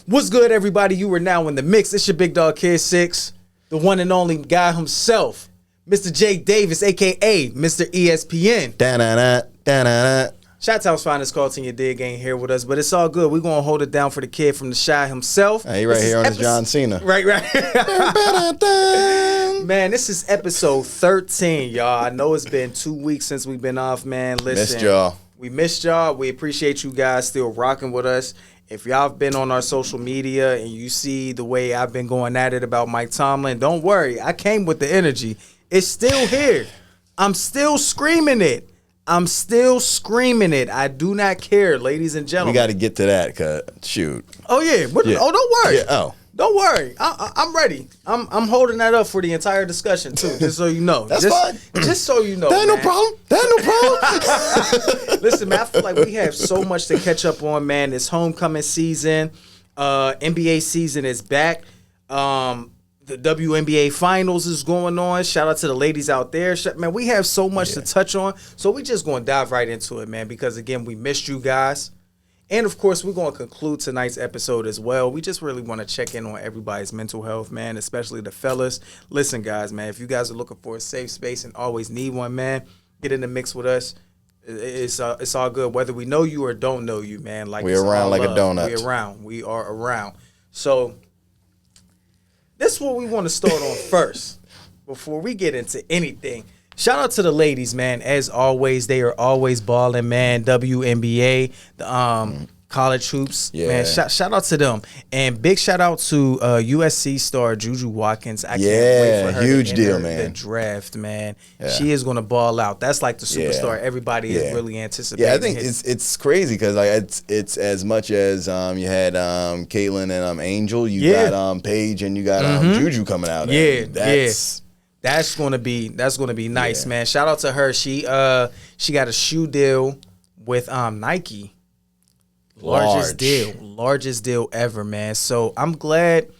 What's good, everybody? You are now in the mix. It's your big dog, Kid 6, the one and only guy himself, Mr. J. Davis, a.k.a. Mr. ESPN. Da-na-na, da-na-na. Chi-Town's finest Carlton, your dig ain't here with us, but it's all good. We're going to hold it down for the kid from the Chi himself. Hey, he right here on his John Cena. Right. Man, this is episode 13, y'all. I know it's been 2 weeks since we've been off, man. Listen, Missed y'all. We missed y'all. We appreciate you guys still rocking with us. If y'all have been on our social media and you see the way I've been going at it about Mike Tomlin, don't worry. I came with the energy. It's still here. I'm still screaming it. I do not care, ladies and gentlemen. We got to get to that, cause shoot. Oh yeah. Oh, don't worry. Yeah. Don't worry. I'm ready. I'm holding that up for the entire discussion too, just so you know. That's fine. Just so you know. That ain't man. no problem. Listen, man, I feel like we have so much to catch up on, man. It's homecoming season. NBA season is back. The WNBA finals is going on. Shout out to the ladies out there. Man, we have so much to touch on. So we just going to dive right into it, man, because, again, we missed you guys. And, of course, we're going to conclude tonight's episode as well. We just really want to check in on everybody's mental health, man, especially the fellas. Listen, guys, man, if you guys are looking for a safe space and always need one, man, get in the mix with us. It's all good, whether we know you or don't know you, man. Like we're around like a donut. We are around. So this is what we want to start on first before we get into anything. Shout out to the ladies, man. As always, they are always balling, man. WNBA, the college hoops, man. Shout out to them, and big shout out to USC star Juju Watkins. I can't wait for her huge to deal, enter man. the draft, man. Yeah. She is going to ball out. That's like the superstar everybody is really anticipating. Yeah, I think it's crazy because like it's as much as you had Caitlin and Angel, you got Paige and you got Juju coming out. That's gonna be nice, man. Shout out to her. She got a shoe deal with Nike. Largest deal ever, man. So I'm glad.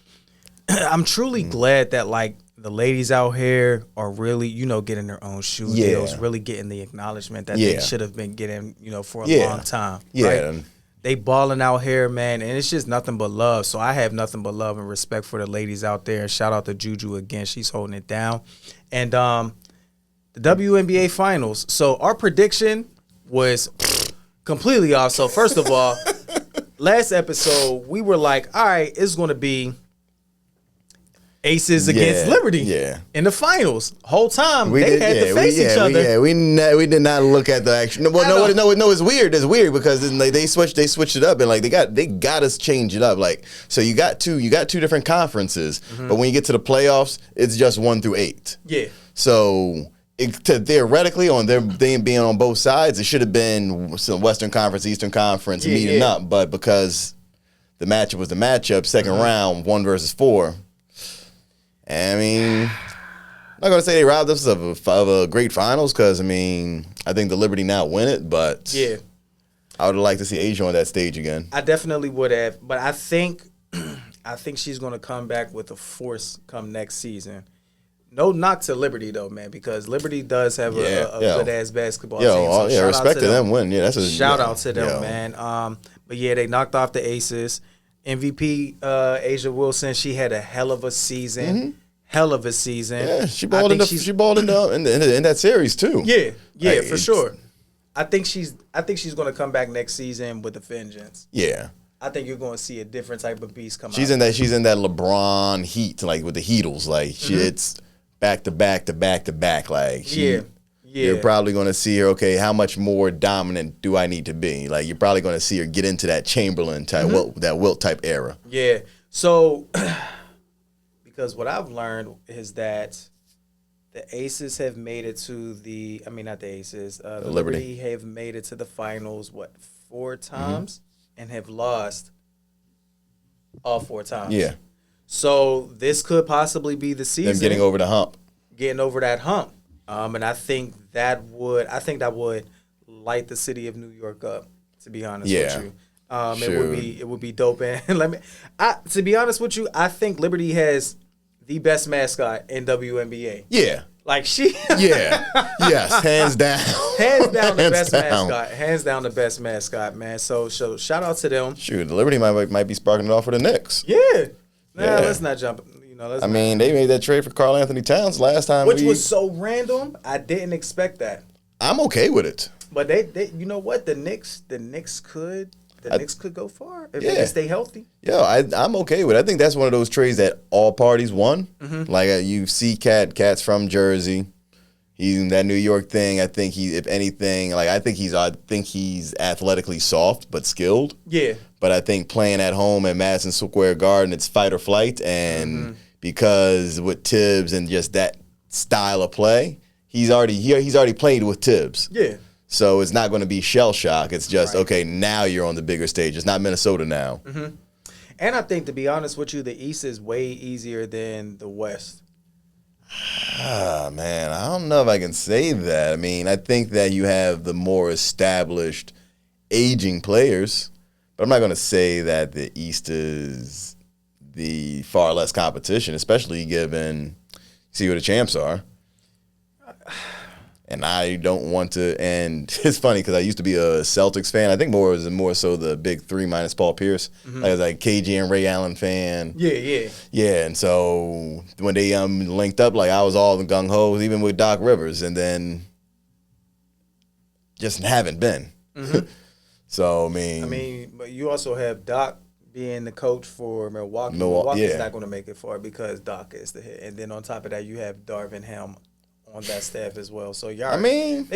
I'm truly glad that like the ladies out here are really, getting their own shoe deals, really getting the acknowledgement that they should have been getting, for a long time. Right? They balling out here, man, and it's just nothing but love. So I have nothing but love and respect for the ladies out there. Shout out to Juju again. She's holding it down. And the WNBA finals. So our prediction was completely off. So first of all, last episode, we were like, all right, it's going to be Aces against Liberty in the finals. Whole time they had to face each other. We did not look at the action. No, it's weird. It's weird because then they switched it up and like they got us change it up. Like so you got two different conferences, but when you get to the playoffs, it's just 1 through 8. Yeah. So theoretically, on them being on both sides, it should have been some Western Conference, Eastern Conference meeting up, but because the matchup was the matchup, second round, 1 versus 4. I mean, I'm not going to say they robbed us of a great finals because, I mean, I think the Liberty now win it, but I would have liked to see Asia on that stage again. I definitely would have, but I think she's going to come back with a force come next season. No knock to Liberty, though, man, because Liberty does have a good-ass basketball team. So respect to them win. Yeah, that's a shout out to them, man. But, they knocked off the Aces. MVP Asia Wilson, she had a hell of a season. Yeah, she balled in that series too. Yeah, for sure. I think she's going to come back next season with a vengeance. Yeah. I think you're going to see a different type of beast come out. She's in that LeBron heat, like with the Heatles, like it's back to back to back to back, like You're probably going to see her, okay, how much more dominant do I need to be? Like, you're probably going to see her get into that Chamberlain type, that Wilt type era. Yeah. So, because what I've learned is that the Aces have made it to not the Aces. The Liberty have made it to the finals, 4 times? And have lost all 4 times. Yeah. So, this could possibly be the season. Them getting over the hump. Getting over that hump. And I think that would light the city of New York up, to be honest with you. It would be dope. And to be honest with you, I think Liberty has the best mascot in WNBA. Yeah. Like she. Yeah. Yes. Hands down. Hands down the best mascot. Hands down the best mascot, man. So shout out to them. Shoot, the Liberty might be sparking it off for the Knicks. Yeah. Let's not jump. I mean, they made that trade for Karl Anthony Towns last time. Which was so random. I didn't expect that. I'm okay with it. But they you know what? The Knicks could go far if they can stay healthy. Yeah, I'm okay with it. I think that's one of those trades that all parties won. Mm-hmm. Like you see Cat's from Jersey. He's in that New York thing. I think if anything, like I think he's athletically soft but skilled. Yeah. But I think playing at home at Madison Square Garden, it's fight or flight, and because with Tibbs and just that style of play, he's already played with Tibbs. Yeah. So it's not going to be shell shock. It's just, okay, now you're on the bigger stage. It's not Minnesota now. Mm-hmm. And I think, to be honest with you, the East is way easier than the West. Man, I don't know if I can say that. I mean, I think that you have the more established aging players, but I'm not going to say that the East is the far less competition, especially given, see who the champs are. And I don't want to, and it's funny because I used to be a Celtics fan. I think more so the big three minus Paul Pierce. I was like KG and Ray Allen fan. Yeah. Yeah, and so when they linked up, like I was all gung ho, even with Doc Rivers, and then just haven't been. So I mean, but you also have Doc being the coach for Milwaukee. Milwaukee's not going to make it far because Doc is the head, and then on top of that, you have Darvin Ham on that staff as well. So they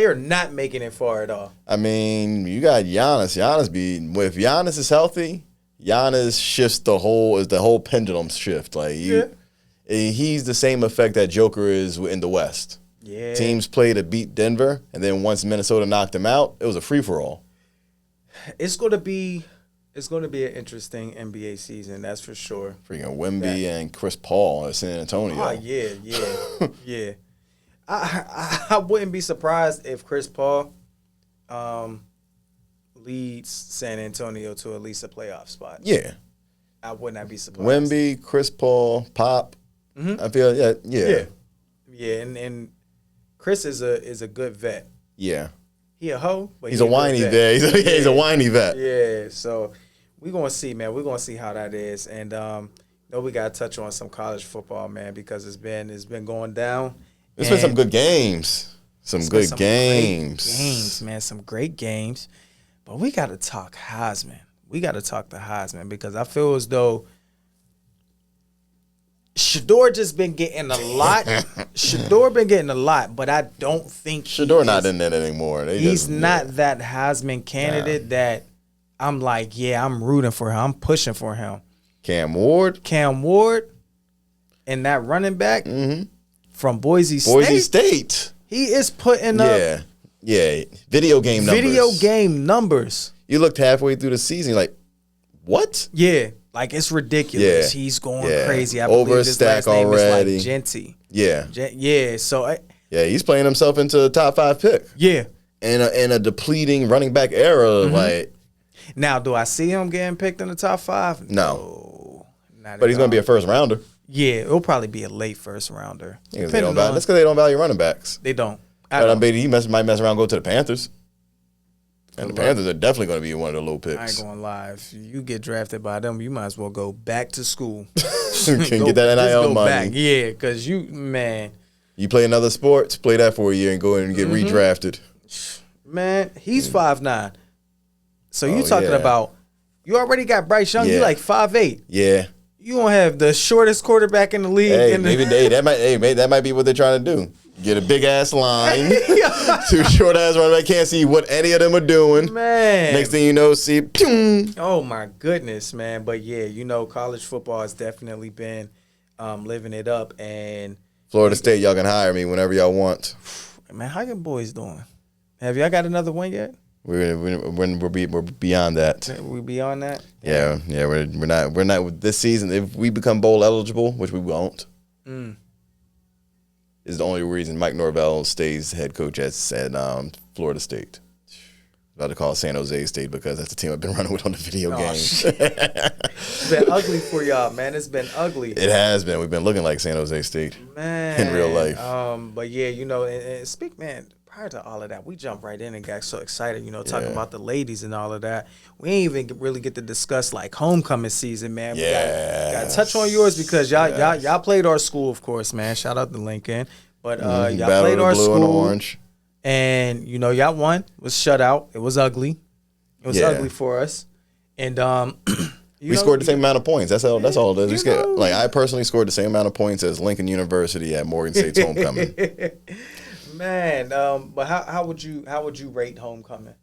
are not making it far at all. I mean, you got Giannis. If Giannis is healthy, Giannis shifts the whole pendulum shift. Like he's the same effect that Joker is in the West. Yeah. Teams play to beat Denver, and then once Minnesota knocked him out, it was a free for all. It's going to be an interesting NBA season, that's for sure. Freaking Wemby and Chris Paul at San Antonio. Oh yeah. I wouldn't be surprised if Chris Paul leads San Antonio to at least a playoff spot. Yeah. I would not be surprised. Wemby, Chris Paul, Pop. I feel Yeah, and Chris is a good vet. Yeah. He a hoe, but he's a whiny vet. He's a whiny vet. Yeah, so we're going to see, man. We're going to see how that is. And we got to touch on some college football, man, because it's been going down. There's been some good games. Some good games. Great games, man. Some great games. But we got to talk Heisman. We got to talk the Heisman because I feel as though Shador just been getting a lot. But I don't think Shador not in it anymore. He's not that Heisman candidate that I'm like, I'm rooting for him. I'm pushing for him. Cam Ward, and that running back from Boise State. He is putting up video game numbers. You looked halfway through the season, like, what? Yeah, like it's ridiculous. Yeah. He's going crazy. I believe his last name already. is like Genty. Yeah. So he's playing himself into a top 5 pick. Yeah. In a depleting running back era, like. Now, do I see him getting picked in the top 5? No. But he's going to be a first rounder. Yeah, it'll probably be a late first rounder. That's because they don't value running backs. They don't. But I bet he might mess around and go to the Panthers. And the Panthers are definitely going to be one of the low picks. I ain't going to lie. If you get drafted by them, you might as well go back to school. Can get that NIL money. Back. Yeah, because you play another sport, play that for a year and go in and get redrafted. Man, he's 5'9". So you talking about, you already got Bryce Young, you like 5'8". Yeah. You gonna have the shortest quarterback in the league. That might be what they're trying to do. Get a big ass line, 2 short ass running back. Can't see what any of them are doing. Man, next thing you know, see. Pew! Oh my goodness, man! But college football has definitely been living it up. And Florida State, y'all can hire me whenever y'all want. Man, how your boys doing? Have y'all got another win yet? We're beyond that. We beyond that? Yeah. We're not this season. If we become bowl eligible, which we won't, is the only reason Mike Norvell stays head coach at Florida State. about to call San Jose State because that's the team I've been running with on the video games. It's been ugly for y'all, man. It's been ugly. It has been. We've been looking like San Jose State, man, in real life. But yeah, and man. Prior to all of that, we jumped right in and got so excited, talking about the ladies and all of that. We ain't even really get to discuss like homecoming season, man. We got to touch on yours because y'all played our school, of course, man. Shout out to Lincoln, but y'all played our school. And orange. And y'all won. It was shut out. It was ugly. It was ugly for us. And we scored the same amount of points. That's all it is. I personally scored the same amount of points as Lincoln University at Morgan State's homecoming. Man, but how would you rate homecoming?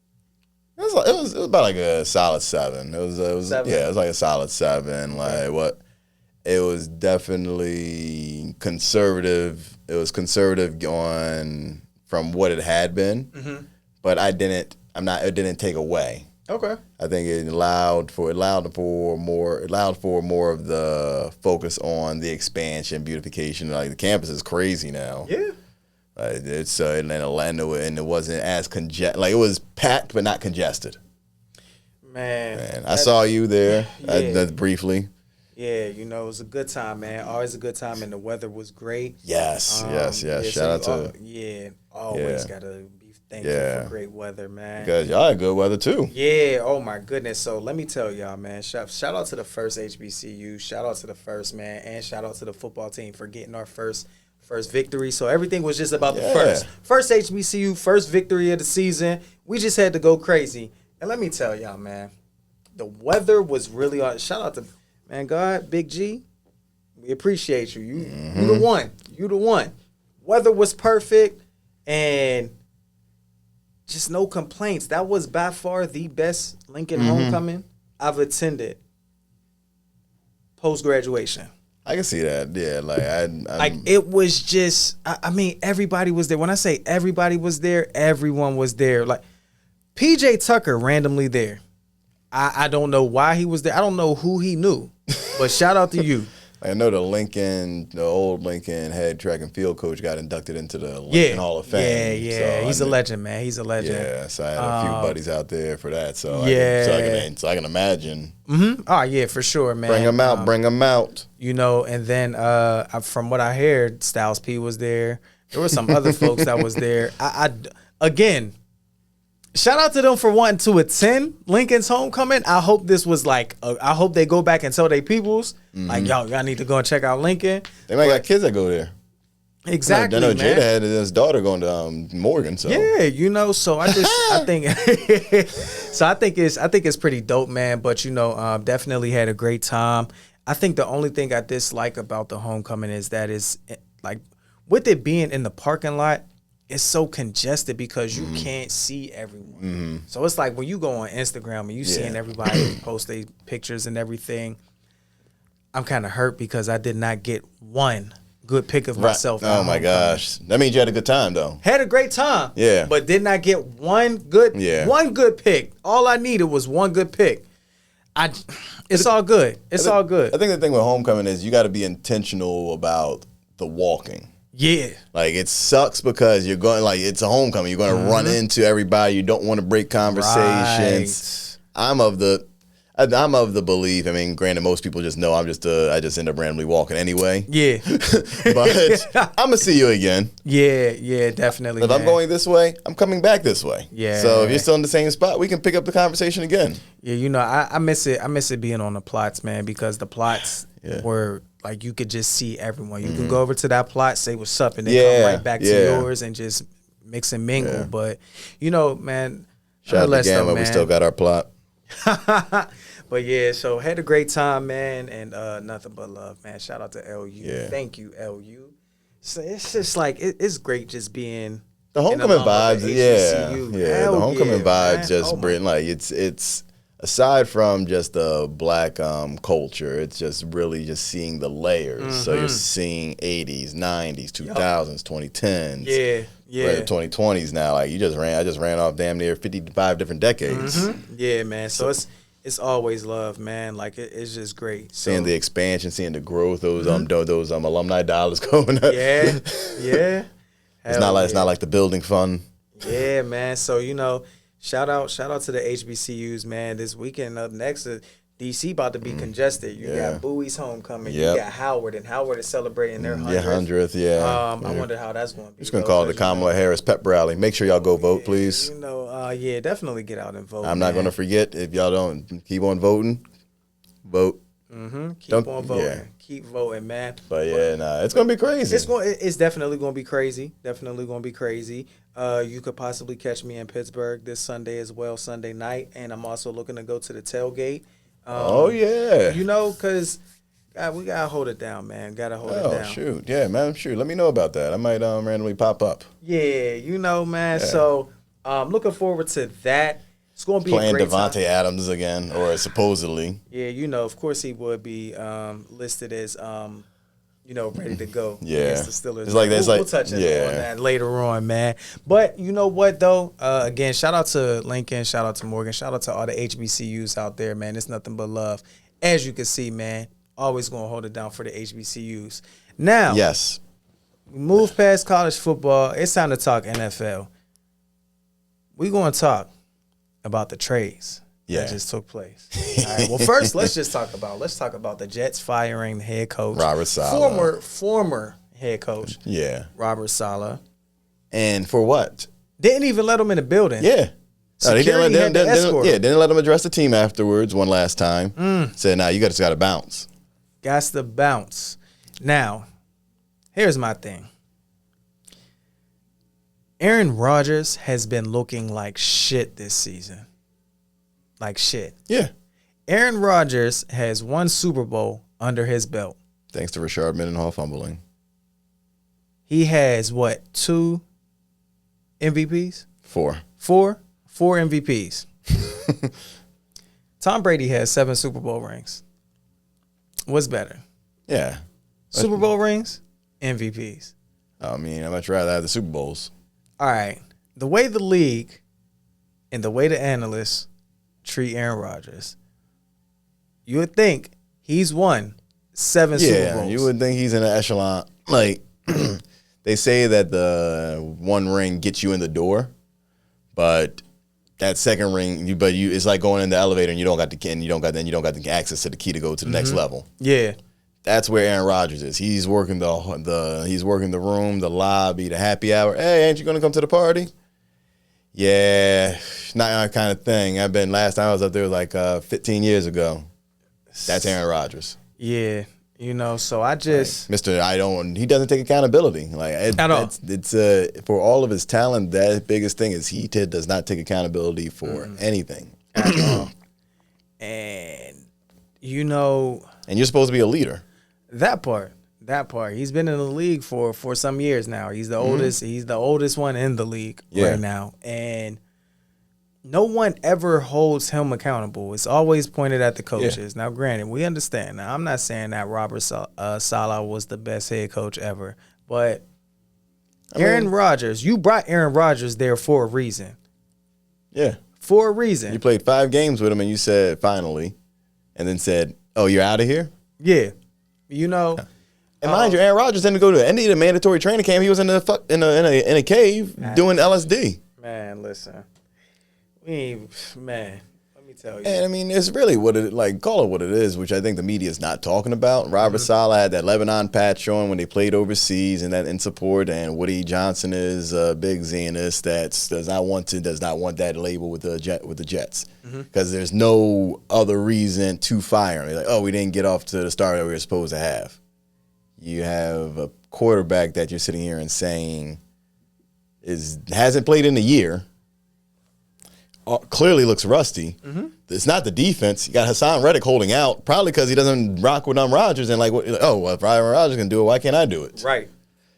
It was about like a solid 7. It was 7? Yeah, it was like a solid 7. Like what? It was definitely conservative. It was conservative from what it had been, but it didn't take away. Okay. I think it allowed for more of the focus on the expansion, beautification. Like the campus is crazy now. Yeah. And it wasn't as it was packed but not congested. Man, I saw you there briefly. Yeah, it was a good time, man. Always a good time, and the weather was great. Yes. Shout out to always gotta be thankful for great weather, man. Because y'all had good weather too. Yeah. Oh my goodness. So let me tell y'all, man. Shout out to the first HBCU. Shout out to the first, man, and shout out to the football team for getting our first victory. So everything was just about the first HBCU, first victory of the season. We just had to go crazy. And let me tell y'all, man, the weather was really on. Shout out to, man, God, Big G. We appreciate you. You the one. You the one. Weather was perfect and just no complaints. That was by far the best Lincoln homecoming I've attended post-graduation. I can see that. Yeah, it was just. I mean, everybody was there. When I say everybody was there, everyone was there. Like PJ Tucker randomly there. I don't know why he was there. I don't know who he knew, but shout out to you. I know the old Lincoln head track and field coach got inducted into the Lincoln Hall of Fame. Yeah. So he's a legend, man. He's a legend. Yeah, so I had a few buddies out there for that. So I can imagine. Mm-hmm. Oh yeah, for sure, man. Bring them out. And then from what I heard, Styles P was there. There were some other folks that was there. Again, shout out to them for wanting to attend Lincoln's homecoming. I hope this was I hope they go back and tell their peoples, y'all need to go and check out Lincoln. They might got kids that go there. Exactly, I know man. Jada had his daughter going to Morgan. So so I think it's pretty dope, man. But definitely had a great time. I think the only thing I dislike about the homecoming is that is like with it being in the parking lot, it's so congested because you can't see everyone. So it's like when you go on Instagram and you seeing everybody post their pictures and everything, I'm kind of hurt because I did not get one good pic of myself. Oh my gosh. That means you had a good time though. Had a great time. Yeah. But did not get one good pic. All I needed was one good pic. It's all good. All good. I think the thing with homecoming is you got to be intentional about the walking. Yeah. Like it sucks because you're going it's a homecoming. You're going to run into everybody. You don't want to break conversations. Right. I'm of the belief. I mean, granted, most people just know I just end up randomly walking anyway. Yeah. But I'm gonna see you again. Yeah, definitely. If I'm going this way, I'm coming back this way. Yeah. So if you're still in the same spot, we can pick up the conversation again. Yeah, I miss it. I miss it being on the plots, man, because the plots were like you could just see everyone. You could go over to that plot, say what's up, and then come right back to yours and just mix and mingle. Yeah. But man, shout out to Gamma, we still got our plot. But yeah, so had a great time, man, and nothing but love, man. Shout out to LU. Yeah. Thank you, LU. So it's just like it's great just being the homecoming vibes. Yeah. The homecoming vibes man. just bring it's aside from just the black culture, it's just really just seeing the layers. So you're seeing 80s, 90s, 2000s, 2010s. Yeah. 2020s now. Like I just ran off damn near 55 different decades. Yeah, man. So it's always love, man. Like it's just great. So, seeing the expansion, seeing the growth, those alumni dollars going up. Yeah. It's not like the building fund. Yeah, man. So shout out to the HBCUs, man. This weekend up next, DC about to be congested. You got Bowie's homecoming. You got Howard, and Howard is celebrating their 100th. I wonder how that's going to be. Just going to call it the Kamala Harris pep rally. Make sure y'all go vote, please. Definitely get out and vote. I'm not going to forget. If y'all don't keep on voting, vote. Keep on voting. Yeah. Keep voting, man. But it's going to be crazy. It's definitely going to be crazy. Definitely going to be crazy. You could possibly catch me in Pittsburgh this Sunday as well, Sunday night, and I'm also looking to go to the tailgate. Because we gotta hold it down, man. Gotta hold it down. Shoot, yeah, man. Shoot, let me know about that. I might randomly pop up. Yeah, man. Yeah. So, looking forward to that. It's gonna be playing a great Devontae time. Adams again, or supposedly. Yeah, of course he would be listed as ready to go. Yeah, against the Steelers. We'll touch on that later on, man. But you know what though? Again, shout out to Lincoln, shout out to Morgan, shout out to all the HBCUs out there, man. It's nothing but love. As you can see, man, always gonna hold it down for the HBCUs. Now, yes, we move past college football. It's time to talk NFL. We're gonna talk about the trades. That just took place. All right. Well, first, let's talk about the Jets firing the head coach, Robert Saleh, former head coach, Robert Saleh, and for what? Didn't even let him in the building. Yeah, they didn't let him address the team afterwards. One last time, said, "Now you just got to bounce." Got to bounce. Now, here's my thing. Aaron Rodgers has been looking like shit this season. Like shit. Yeah. Aaron Rodgers has one Super Bowl under his belt. Thanks to Rashard Mendenhall fumbling. He has, 2 MVPs? 4. 4 MVPs. Tom Brady has 7 Super Bowl rings. What's better? Yeah. Super Bowl rings? MVPs. I mean, I'd much rather have the Super Bowls. All right. The way the league and the way the analysts treat Aaron Rodgers, you would think he's won 7 Super Bowls. You would think he's in an echelon. Like, they say that the one ring gets you in the door, but that second ring, it's like going in the elevator and you don't got the access to the key to go to the next level. Yeah. That's where Aaron Rodgers is. He's working the room, the lobby, the happy hour. Hey, ain't you gonna come to the party? Yeah, not our kind of thing. Last time I was up there like 15 years ago. That's Aaron Rodgers. Yeah, so I just he doesn't take accountability. At all. It's for all of his talent, that biggest thing is he does not take accountability for anything. At all. And and you're supposed to be a leader. That part. He's been in the league for some years now. He's the oldest. He's the oldest one in the league right now, and no one ever holds him accountable. It's always pointed at the coaches. Now, granted, we understand. Now, I'm not saying that Robert Saleh was the best head coach ever, but Aaron Rodgers, you brought Aaron Rodgers there for a reason. Yeah, for a reason. You played 5 games with him, and you said finally, and then said, "Oh, you're out of here." Yeah, And mind you, Aaron Rodgers didn't go to any of the mandatory training camp. He was in a cave doing LSD. Man, listen, let me tell you. And I mean, it's really call it what it is, which I think the media is not talking about. Robert Saleh had that Lebanon patch showing when they played overseas, and that in support. And Woody Johnson is a big Zionist that does not want that label with the Jets because there's no other reason to fire him. They're like, oh, we didn't get off to the start that we were supposed to have. You have a quarterback that you're sitting here and saying hasn't played in a year, clearly looks rusty. It's not the defense. You got Hassan Reddick holding out, probably because he doesn't rock with Rodgers and if Aaron Rodgers can do it, why can't I do it? Right.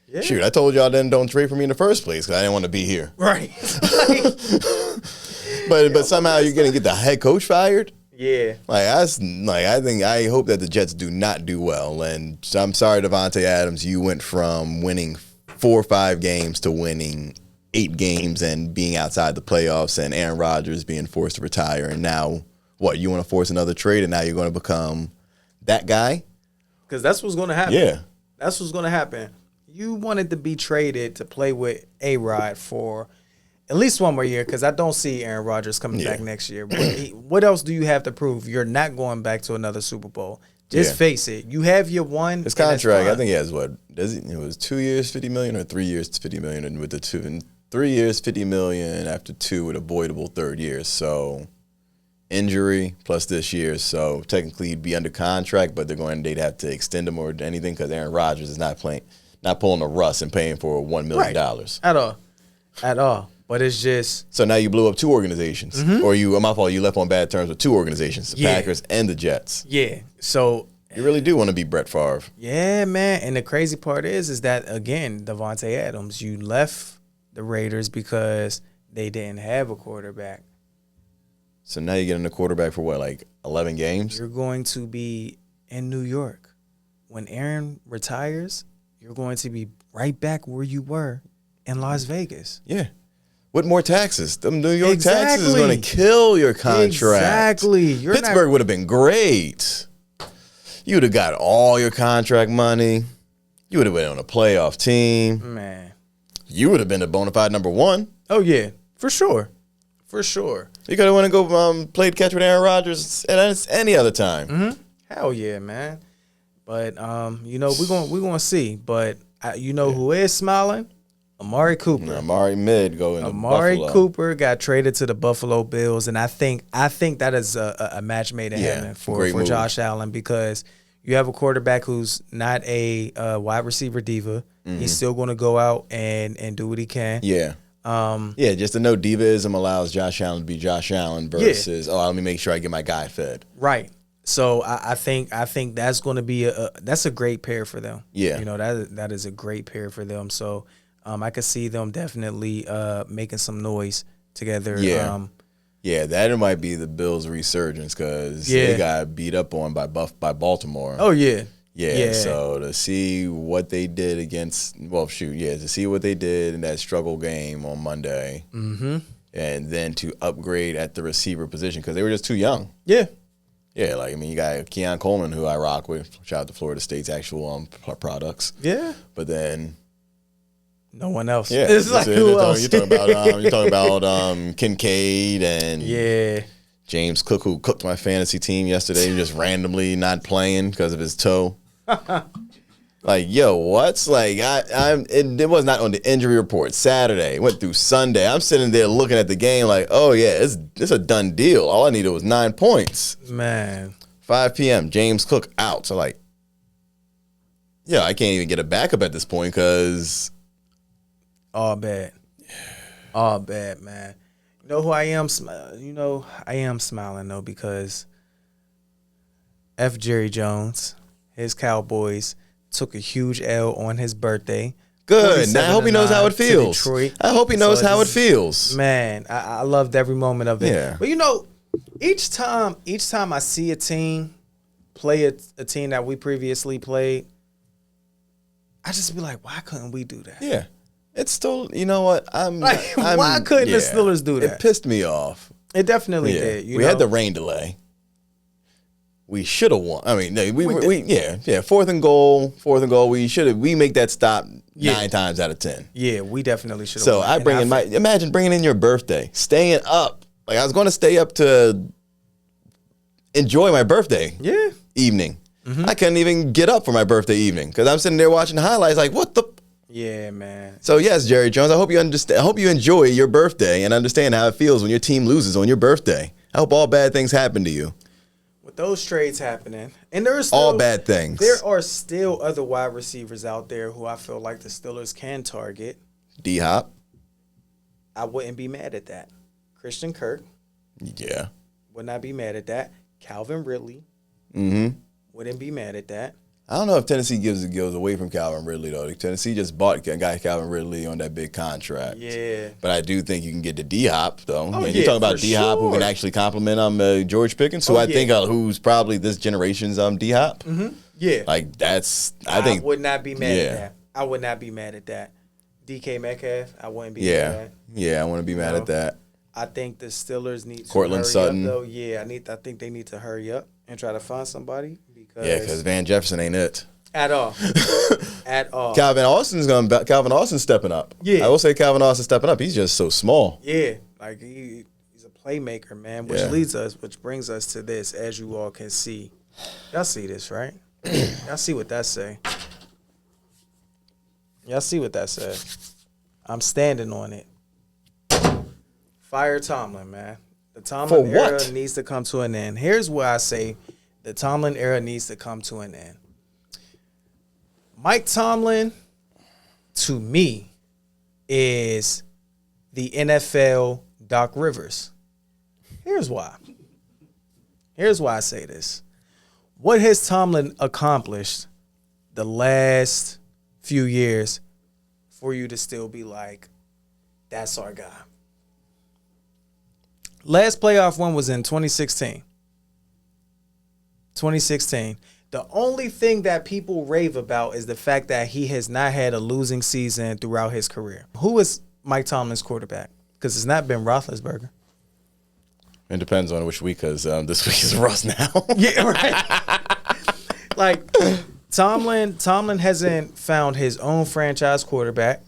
Yeah. Shoot, I told y'all then don't trade for me in the first place because I didn't want to be here. Right. But somehow you're going to get the head coach fired? Yeah. I hope that the Jets do not do well. And I'm sorry, Devontae Adams, you went from winning 4 or 5 games to winning 8 games and being outside the playoffs, and Aaron Rodgers being forced to retire. And now, you want to force another trade, and now you're going to become that guy? Because that's what's going to happen. Yeah. That's what's going to happen. You wanted to be traded to play with A-Rod for At least one more year, because I don't see Aaron Rodgers coming back next year. What else do you have to prove? You're not going back to another Super Bowl. Just face it. You have your one. His contract, I think he has what? It was 2 years, $50 million, or 3 years, $50 million, and with the 3 years, $50 million after 2 with avoidable third year. So injury plus this year. So technically he'd be under contract, but they'd have to extend him or anything because Aaron Rodgers is not pulling a Russ and paying for $1 million. At all. But it's just. So now you blew up 2 organizations. Or my fault, you left on bad terms with 2 organizations, the Packers and the Jets. Yeah. So. You really do want to be Brett Favre. Yeah, man. And the crazy part is that, again, Davante Adams, you left the Raiders because they didn't have a quarterback. So now you're getting a quarterback for what, like 11 games? You're going to be in New York. When Aaron retires, you're going to be right back where you were in Las Vegas. Yeah. With more taxes. Them New York taxes is going to kill your contract. Exactly. Pittsburgh would have been great. You would have got all your contract money. You would have been on a playoff team. Man. You would have been a bona fide number 1. Oh, yeah. For sure. For sure. You could have went and go played catch with Aaron Rodgers at any other time. Hell yeah, man. But, we're gonna see. But who is smiling? Amari Cooper. Amari going to Amari Buffalo. Cooper got traded to the Buffalo Bills, and I think that is a match made in heaven for Josh Allen, because you have a quarterback who's not a wide receiver diva. He's still going to go out and do what he can. Yeah. Just to know divaism allows Josh Allen to be Josh Allen versus, let me make sure I get my guy fed. Right. So I think that's going to be that's a great pair for them. Yeah. That is a great pair for them. So I could see them definitely making some noise together. Yeah. That might be the Bills' resurgence, because they got beat up on by Baltimore. Oh yeah. Yeah, so to see what they did to see what they did in that struggle game on Monday, and then to upgrade at the receiver position, because they were just too young. Yeah. Yeah, you got Keon Coleman, who I rock with. Shout out to Florida State's actual products. Yeah. But then no one else. Yeah, it's like who else? You're talking about Kincaid and James Cook, who cooked my fantasy team yesterday, just randomly not playing because of his toe. What's it was not on the injury report. Saturday went through Sunday. I'm sitting there looking at the game it's a done deal. All I needed was 9 points. Man, 5 p.m. James Cook out. So I can't even get a backup at this point because all bad, man. You know who I am? I am smiling though, because Jerry Jones, his Cowboys, took a huge L on his birthday. Good. Now I hope he knows how it feels. Detroit. I hope he knows how it feels. Man, I loved every moment of it. Yeah. But each time I see a team play a team that we previously played, I just be like, why couldn't we do that? Yeah. It's still, you know what? Why couldn't the Steelers do that? It pissed me off. It definitely did. We had the rain delay. We should have won. I mean, we 4th and goal. We make that stop 9 times out of 10. Yeah, we definitely should have. So won. Imagine bringing in your birthday, staying up. I was going to stay up to enjoy my birthday evening. I couldn't even get up for my birthday evening because I'm sitting there watching highlights what the. Yeah, man. So yes, Jerry Jones, I hope you understand. I hope you enjoy your birthday and understand how it feels when your team loses on your birthday. I hope all bad things happen to you. With those trades happening, and there's all bad things. There are still other wide receivers out there who I feel like the Steelers can target. D-Hop. I wouldn't be mad at that. Christian Kirk. Yeah. Would not be mad at that. Calvin Ridley. Wouldn't be mad at that. I don't know if Tennessee goes away from Calvin Ridley, though. Tennessee just bought a guy, Calvin Ridley, on that big contract. Yeah. But I do think you can get the D-Hop, though. You're talking about D-Hop, who can actually compliment George Pickens, who I think who's probably this generation's D-Hop. Yeah. I would not be mad at that. I would not be mad at that. DK Metcalf, I wouldn't be mad at that. Yeah, I wouldn't be mad at that. I think the Steelers need to Cortland hurry Sutton. up, though. Yeah, I think they need to hurry up and try to find somebody. Because Van Jefferson ain't it. At all. At all. Calvin Austin's stepping up. Yeah. I will say Calvin Austin's stepping up. He's just so small. Yeah. Like he's a playmaker, man, which brings us to this, as you all can see. Y'all see this, right? Y'all see what that say? Y'all see what that said? I'm standing on it. Fire Tomlin, man. The Tomlin era needs to come to an end. Here's where I say the Tomlin era needs to come to an end. Mike Tomlin, to me, is the NFL Doc Rivers. Here's why. Here's why I say this. What has Tomlin accomplished the last few years for you to still be like, that's our guy? Last playoff one was in 2016. 2016. The only thing that people rave about is the fact that he has not had a losing season throughout his career. Who is Mike Tomlin's quarterback? Because it's not Ben Roethlisberger. It depends on which week, because this week is Russ now. Yeah, right. Like, Tomlin hasn't found his own franchise quarterback.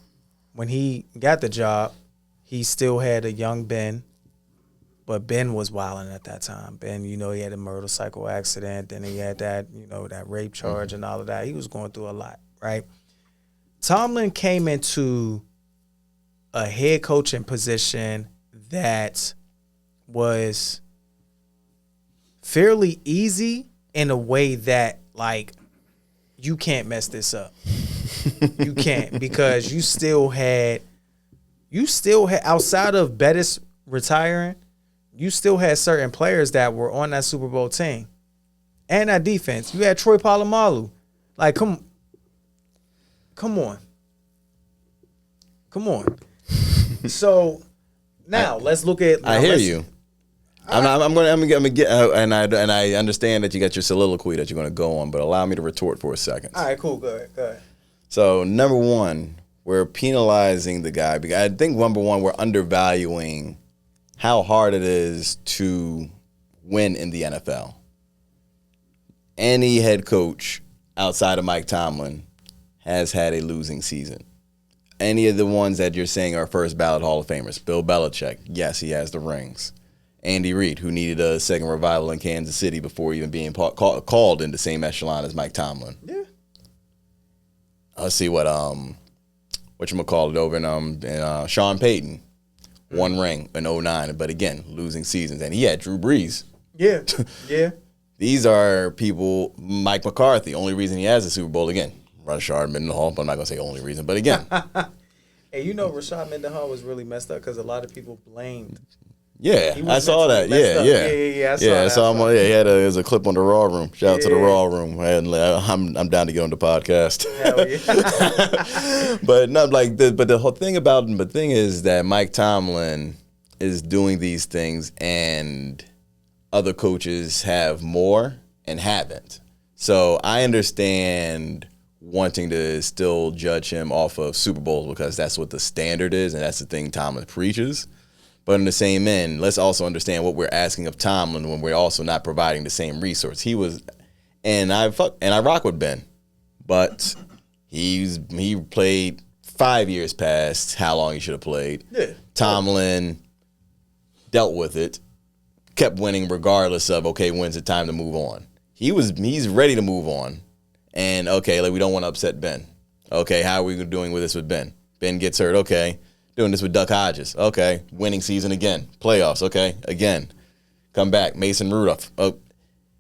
When he got the job, he still had a young Ben. But Ben was wilding at that time. Ben, he had a motorcycle accident. Then he had that, that rape charge and all of that. He was going through a lot, right? Tomlin came into a head coaching position that was fairly easy in a way that, like, you can't mess this up. You can't, because you still had, outside of Bettis retiring, you still had certain players that were on that Super Bowl team and that defense. You had Troy Polamalu. Like, come on. So now let's look at. I hear you. I'm gonna get, and I understand that you got your soliloquy that you're gonna go on, but allow me to retort for a second. All right, cool. Go ahead. So number one, we're penalizing the guy because I think number one, we're undervaluing how hard it is to win in the NFL. Any head coach outside of Mike Tomlin has had a losing season. Any of the ones that you're saying are first ballot Hall of Famers. Bill Belichick, yes, he has the rings. Andy Reid, who needed a second revival in Kansas City before even being called in the same echelon as Mike Tomlin. Yeah. Let's see whatchamacallit over in Sean Payton. One ring in 2009, but again, losing seasons. And he had Drew Brees. Yeah, yeah. These are people, Mike McCarthy, only reason he has a Super Bowl, again, Rashard Mendenhall, but I'm not going to say only reason, but again. Hey, Rashard Mendenhall was really messed up because a lot of people blamed. Yeah, I saw that. Yeah, I saw him. Yeah, there was a clip on the Raw Room. Shout out to the Raw Room. And I'm down to get on the podcast. Hell yeah. But the whole thing about him, the thing is that Mike Tomlin is doing these things, and other coaches have more and haven't. So I understand wanting to still judge him off of Super Bowls because that's what the standard is, and that's the thing Tomlin preaches. But on the same end, let's also understand what we're asking of Tomlin when we're also not providing the same resource. He was, and I rock with Ben, but he played 5 years past how long he should have played. Yeah. Tomlin dealt with it, kept winning regardless of, okay, when's it time to move on? He's ready to move on, and okay, we don't want to upset Ben. Okay, how are we doing with this with Ben? Ben gets hurt. Okay. Doing this with Duck Hodges. Okay. Winning season again. Playoffs. Okay. Again. Come back. Mason Rudolph.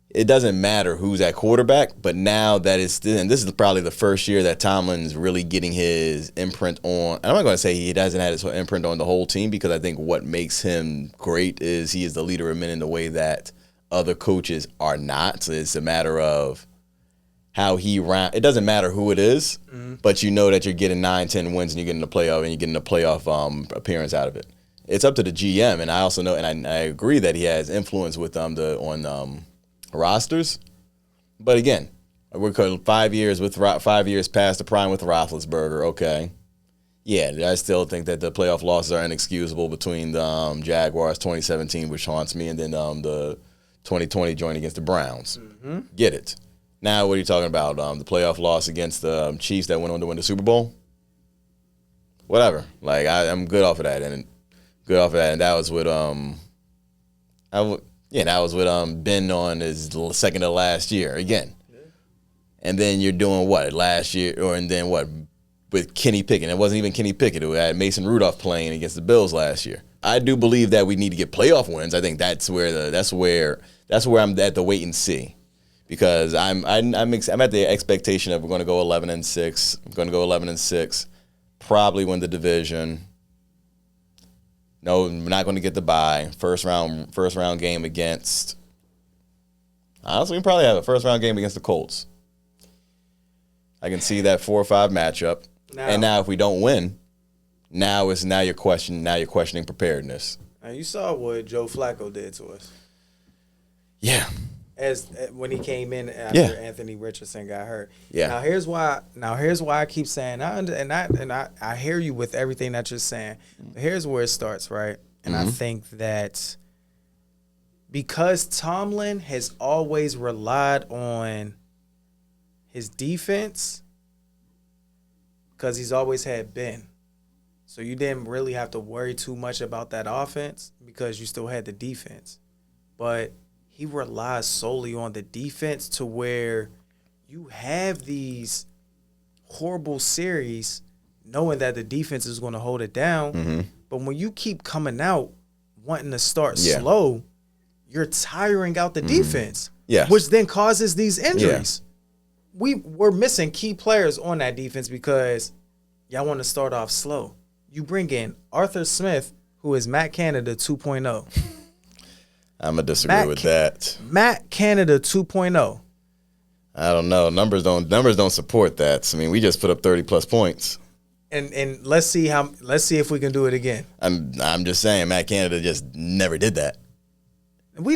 It doesn't matter who's at quarterback, but now that and this is probably the first year that Tomlin's really getting his imprint on. And I'm not going to say he hasn't had his imprint on the whole team, because I think what makes him great is he is the leader of men in the way that other coaches are not. So it's a matter of how it doesn't matter who it is, but you know that you're getting 9-10 wins and you're getting the playoff, and you're getting a playoff appearance out of it. It's up to the GM, and I also know, and I agree that he has influence with on rosters. But again, we're 5 years past the prime with Roethlisberger. Okay, yeah, I still think that the playoff losses are inexcusable between the Jaguars 2017, which haunts me, and then the 2020 joint against the Browns. Get it. Now, what are you talking about? The playoff loss against the Chiefs that went on to win the Super Bowl? Whatever. Like, I'm good off of that. And that was with Ben on his second to last year again. Yeah. And then you're doing what last year, and then what with Kenny Pickett? It wasn't even Kenny Pickett. It had Mason Rudolph playing against the Bills last year. I do believe that we need to get playoff wins. I think that's where I'm at the wait and see, because I'm at the expectation of we're going to go 11-6. I'm going to go 11-6, probably win the division. No, we're not going to get the bye. First round game against. Honestly, we probably have a first round game against the Colts. I can see that 4 or 5 matchup. And now if we don't win, now you're questioning preparedness. Now you saw what Joe Flacco did to us. Yeah. As when he came in after Anthony Richardson got hurt. Yeah. Now here's why I keep saying I hear you with everything that you're saying. But here's where it starts, right? And I think that because Tomlin has always relied on his defense, because he's always had Ben. So you didn't really have to worry too much about that offense because you still had the defense. But he relies solely on the defense to where you have these horrible series knowing that the defense is going to hold it down. Mm-hmm. But when you keep coming out wanting to start slow, you're tiring out the defense, which then causes these injuries. Yeah. We're missing key players on that defense because y'all want to start off slow. You bring in Arthur Smith, who is Matt Canada 2.0. I'm going to disagree with that. Matt Canada 2.0. I don't know. Numbers don't support that. I mean, we just put up 30-plus points. And let's see if we can do it again. I'm just saying Matt Canada just never did that. We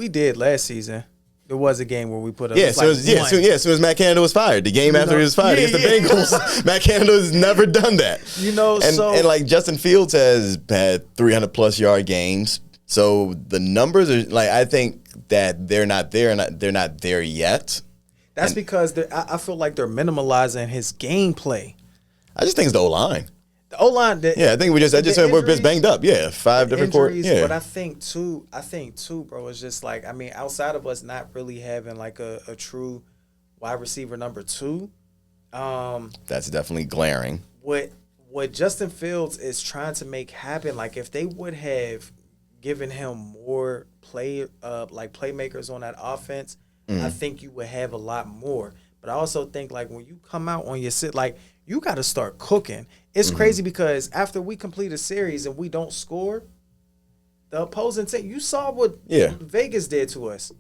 did last season. There was a game where we put up. As soon as Matt Canada was fired, the game after he was fired against the Bengals, Matt Canada has never done that. And like Justin Fields has had 300+ yard games. So the numbers are like, I think that they're not there and they're not there yet. That's because I feel like they're minimalizing his gameplay. I just think it's the O-line. The O-line. I think we're just banged up. Yeah, 5 different injuries. Yeah. But I think too, bro, it's just like, I mean, outside of us not really having like a true wide receiver number 2. That's definitely glaring. What Justin Fields is trying to make happen, like if they would have given him more playmakers on that offense, I think you would have a lot more. But I also think like when you come out on your sit, like you got to start cooking. It's crazy because after we complete a series and we don't score, the opposing team, you saw what Vegas did to us.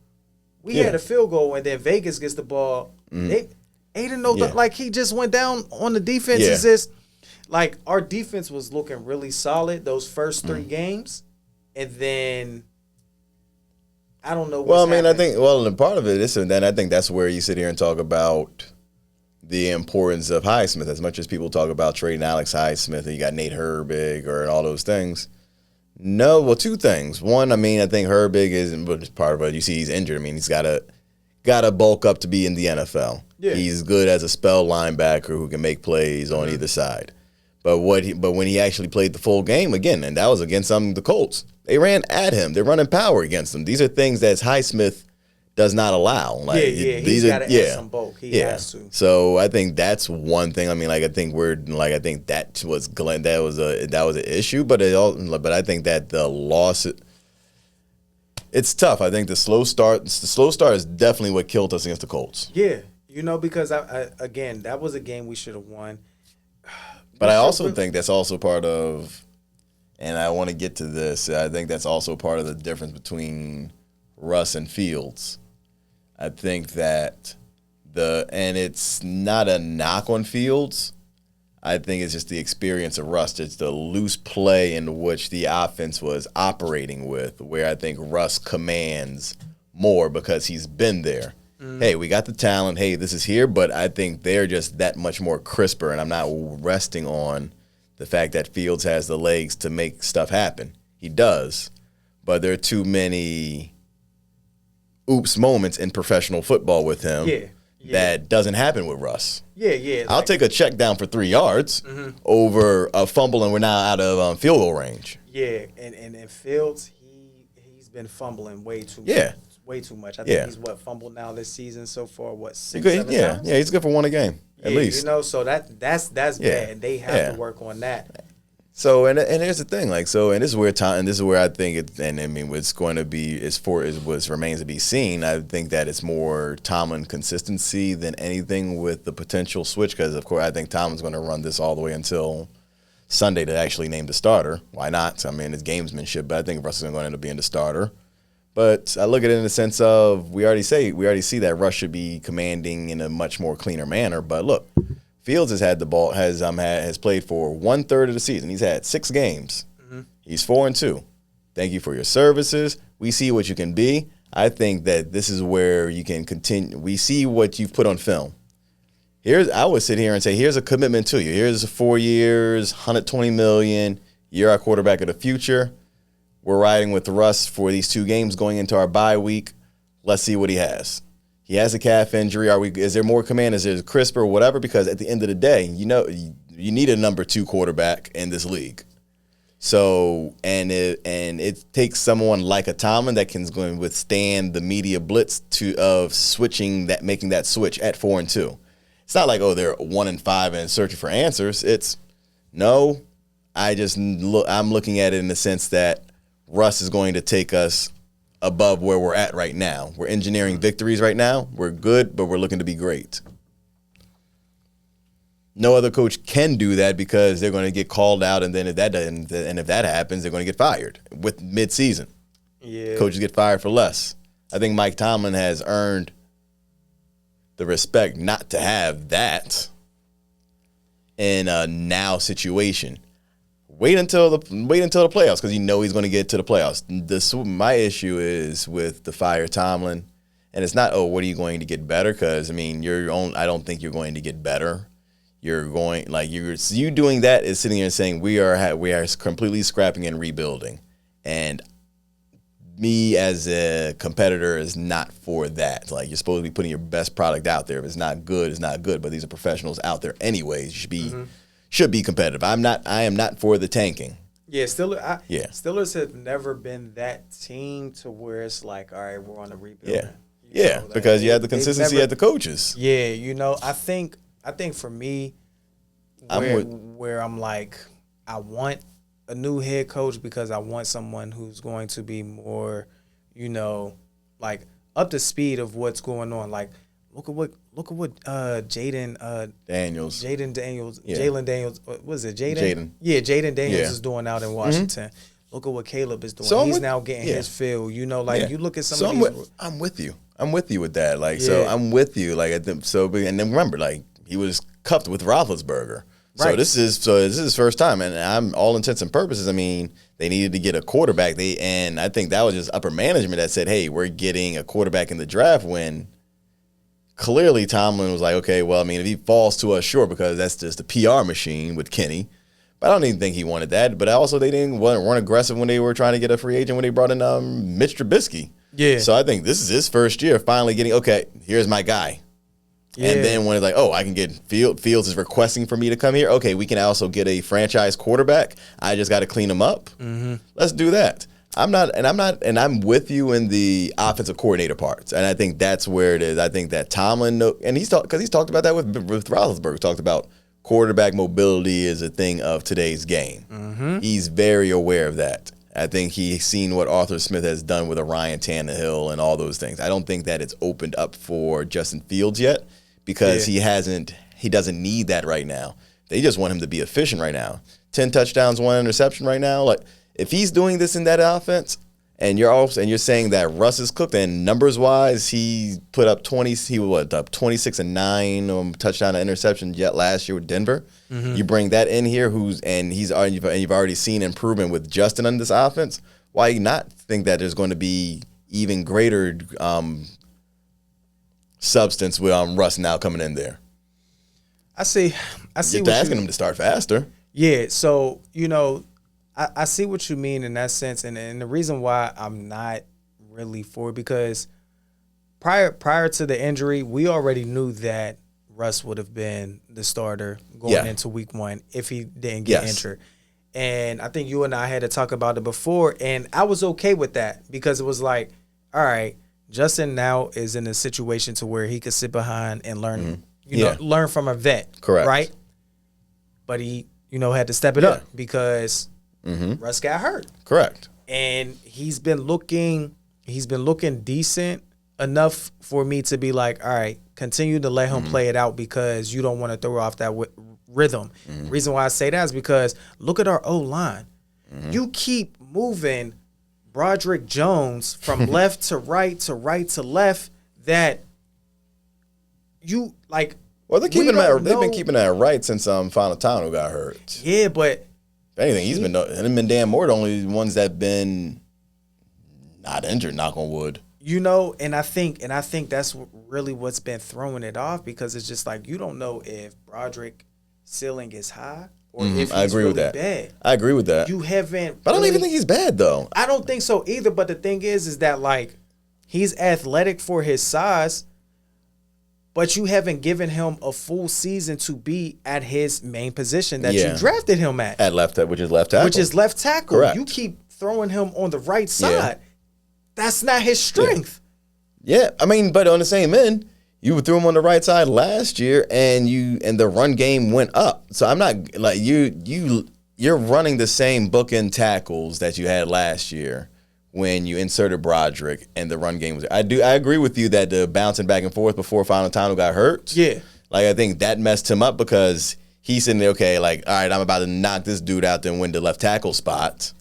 We had a field goal and then Vegas gets the ball. Like he just went down on the defense. It's just like our defense was looking really solid those first 3 games. And then I don't know what's happening. I think and part of it is, and then I think that's where you sit here and talk about the importance of Highsmith. As much as people talk about trading Alex Highsmith and you got Nate Herbig or all those things. No, well, 2 things. One, I think Herbig is part of it. You see he's injured. I mean, he's got to bulk up to be in the NFL. Yeah. He's good as a spell linebacker who can make plays on either side. But when he actually played the full game again, and that was against the Colts, they ran at him. They're running power against him. These are things that Highsmith does not allow. Like, he's got to add some bulk. He has to. So I think that's one thing. I mean, like I think that was Glenn. That was an issue. But I think that the loss. It's tough. I think the slow start is definitely what killed us against the Colts. Yeah, because again, that was a game we should have won. But I also think that's also part of, and I want to get to this, I think that's also part of the difference between Russ and Fields. I think that and it's not a knock on Fields. I think it's just the experience of Russ. It's the loose play in which the offense was operating with, where I think Russ commands more because he's been there. Hey, we got the talent. Hey, this is here. But I think they're just that much more crisper, and I'm not resting on the fact that Fields has the legs to make stuff happen. He does. But there are too many oops moments in professional football with him. Yeah. That doesn't happen with Russ. Yeah. I'll take a check down for 3 yards over a fumble, and we're now out of field goal range. Yeah, and Fields, he's been fumbling way too much. Yeah. Way too much. I think he's fumbled now this season so far, 6, 7 times? Yeah, he's good for 1 a game, at least. So that's bad. They have to work on that. So and here's the thing, and this is where I think what's going to be what remains to be seen. I think that it's more Tomlin consistency than anything with the potential switch, because of course I think Tomlin's going to run this all the way until Sunday to actually name the starter. Why not? I mean, it's gamesmanship, but I think Russ is going to end up being the starter. But I look at it in the sense of we already see that Russ should be commanding in a much more cleaner manner. But look, Fields has had the ball, has played for 1/3 of the season. He's had 6 games. He's 4-2. Thank you for your services. We see what you can be. I think that this is where you can continue. We see what you've put on film. I would sit here and say, here's a commitment to you. Here's 4 years, $120 million. You're our quarterback of the future. We're riding with Russ for these 2 games going into our bye week. Let's see what he has. He has a calf injury. Is there more command? Is there crisper or whatever? Because at the end of the day, you need a number 2 quarterback in this league. So it takes someone like a Tomlin that can go and withstand the media blitz of making that switch at 4-2. It's not like they're 1-5 and searching for answers. It's no. I'm looking at it in the sense that Russ is going to take us above where we're at right now. We're engineering victories right now. We're good, but we're looking to be great. No other coach can do that because they're going to get called out, and then if that happens, they're going to get fired with mid-season. Yeah, coaches get fired for less. I think Mike Tomlin has earned the respect not to have that in a now situation. Wait until the playoffs, because he's going to get to the playoffs. My issue is with the fire Tomlin, and it's not what are you going to get better? Because I don't think you're going to get better. You're going you doing that is sitting here and saying we are completely scrapping and rebuilding, and me as a competitor is not for that. Like, you're supposed to be putting your best product out there. If it's not good, it's not good. But these are professionals out there anyways. You should be competitive. I am not for the tanking. Yeah, Steelers have never been that team to where it's like, all right, we're on a rebuild. Yeah, because you have the consistency at the coaches. Yeah, I think for me, where I'm like, I want a new head coach because I want someone who's going to be more, like up to speed of what's going on. Like, look at what Jalen Daniels. Yeah. Jalen Daniels. What was it? Jaden. Yeah, Jaden Daniels is doing out in Washington. Look at what Caleb is doing. So he's now getting his fill. You look at some of these. I'm with you. I'm with you with that. So I'm with you. And then remember, he was cuffed with Roethlisberger. Right. So this is his first time, and I'm all intents and purposes. I mean, they needed to get a quarterback. And I think that was just upper management that said, "Hey, we're getting a quarterback in the draft." When clearly Tomlin was like, "Okay, well, I mean, if he falls to us, sure, because that's just a PR machine with Kenny." But I don't even think he wanted that. But also, they weren't aggressive when they were trying to get a free agent when they brought in Mitch Trubisky. Yeah. So I think this is his first year finally getting, okay, here's my guy. Yeah. And then when it's like, I can get Fields is requesting for me to come here. Okay, we can also get a franchise quarterback. I just got to clean him up. Mm-hmm. Let's do that. I'm with you in the offensive coordinator parts, and I think that's where it is. I think that Tomlin, and he's talked about that with Roethlisberger. Talked about quarterback mobility is a thing of today's game. Mm-hmm. He's very aware of that. I think he's seen what Arthur Smith has done with a Ryan Tannehill and all those things. I don't think that it's opened up for Justin Fields yet, because he doesn't need that right now. They just want him to be efficient right now. 10 touchdowns, 1 interception right now. Like, if he's doing this in that offense, and you're saying that Russ is cooked, and numbers wise, he put up 26 and 9 touchdown and interception yet last year with Denver. Mm-hmm. You bring that in here, you've already seen improvement with Justin on this offense. Why not think that there's going to be even greater substance with Russ now coming in there? I see. You're asking him to start faster. Yeah. So I see what you mean in that sense, and the reason why I'm not really for it, because prior to the injury, we already knew that Russ would have been the starter going into week 1 if he didn't get injured. And I think you and I had to talk about it before, and I was okay with that because it was like, all right, Justin now is in a situation to where he could sit behind and learn, learn from a vet. Correct. Right? But he, had to step it up because Russ got hurt. Correct. And he's been looking decent enough for me to be like, all right, continue to let him play it out because you don't want to throw off that rhythm. Reason why I say that is because look at our O-line. You keep moving Broderick Jones from left to right to right to left that you like. Well, they've been keeping that right since Fonatano got hurt. Yeah, but if anything, he's been Dan Moore the only ones that been not injured. Knock on wood. And I think that's really what's been throwing it off because it's just like you don't know if Broderick ceiling is high or if he's really bad. I agree with that. You haven't, but I don't even think he's bad though. I don't think so either. But the thing is that like he's athletic for his size, but you haven't given him a full season to be at his main position that you drafted him at which is left tackle. Correct. You keep throwing him on the right side. Yeah. That's not his strength. Yeah, I mean, but on the same end, you threw him on the right side last year, and the run game went up. So I'm not like you're running the same bookend tackles that you had last year when you inserted Broderick and the run game was. I agree with you that the bouncing back and forth before Fonatano got hurt. Yeah, like I think that messed him up because he's sitting there, okay, like all right, I'm about to knock this dude out and win the left tackle spot.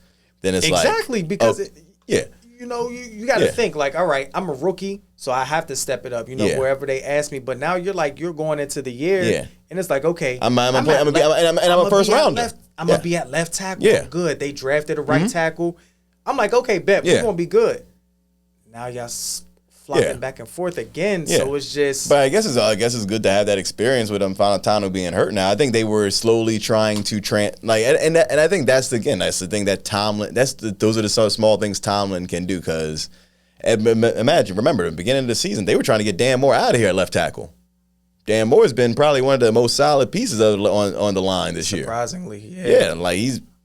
Then it's exactly because yeah. You got to think like, all right, I'm a rookie, so I have to step it up. Wherever they ask me. But now you're going into the year, and it's like, okay, I'm a first rounder. I'm gonna be at left tackle. Yeah. Good. They drafted a right tackle. I'm like, okay, bet we're gonna be good. Now y'all flopping back and forth again, so it's just. But I guess it's good to have that experience with Fonatano being hurt. Now I think they were slowly trying to and I think that's the thing that Tomlin. Those are the small things Tomlin can do because remember at the beginning of the season they were trying to get Dan Moore out of here at left tackle. Dan Moore has been probably one of the most solid pieces on the line this year. Surprisingly, yeah, like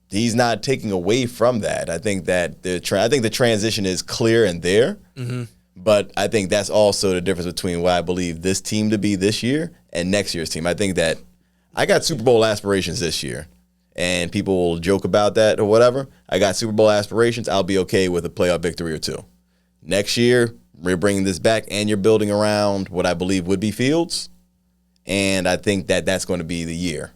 he's not taking away from that. I think that the transition is clear and there. Mm-hmm. But I think that's also the difference between what I believe this team to be this year and next year's team. I think that I got Super Bowl aspirations this year, and people will joke about that or whatever. I got Super Bowl aspirations. I'll be okay with a playoff victory or two. Next year, we're bringing this back, and you're building around what I believe would be Fields, and I think that that's going to be the year.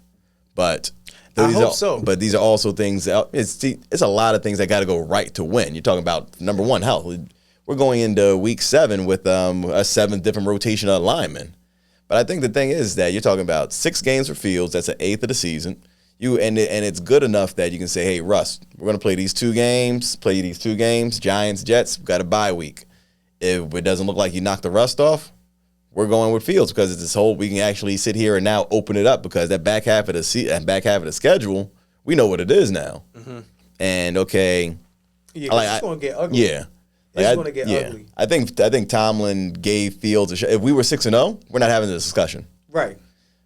But I hope so. But these are also things. It's a lot of things that got to go right to win. You're talking about number one, health. We're going into week 7 with a 7 different rotation of linemen. But I think the thing is that you're talking about 6 games for Fields. That's an 1/8 of the season. And it's good enough that you can say, hey, Russ, we're going to play these 2 games. Giants, Jets, we've got a bye week. If it doesn't look like you knocked the rust off, we're going with Fields because it's this whole we can actually sit here and now open it up because that back half of the schedule, we know what it is now. Mm-hmm. And okay, it's going to get ugly. Yeah. It's going to get ugly. I think Tomlin gave Fields a shot. If we were 6-0, we're not having this discussion. Right.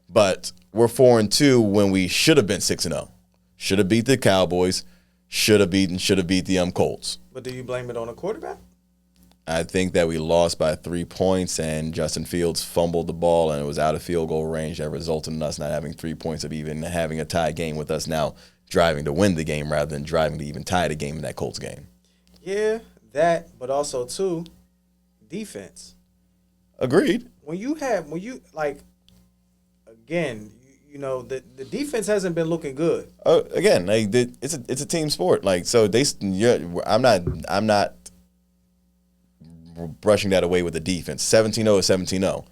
But we're 4-2 when we should have been 6-0. Should have beat the Cowboys. Should have beat the Colts. But do you blame it on a quarterback? I think that we lost by 3 points and Justin Fields fumbled the ball and it was out of field goal range. That resulted in us not having 3 points of even having a tie game with us now driving to win the game rather than driving to even tie the game in that Colts game. Yeah. That, but also too, defense. Agreed. The defense hasn't been looking good. Again, it's a team sport. I'm not brushing that away with the defense. 17-0 is 17-0.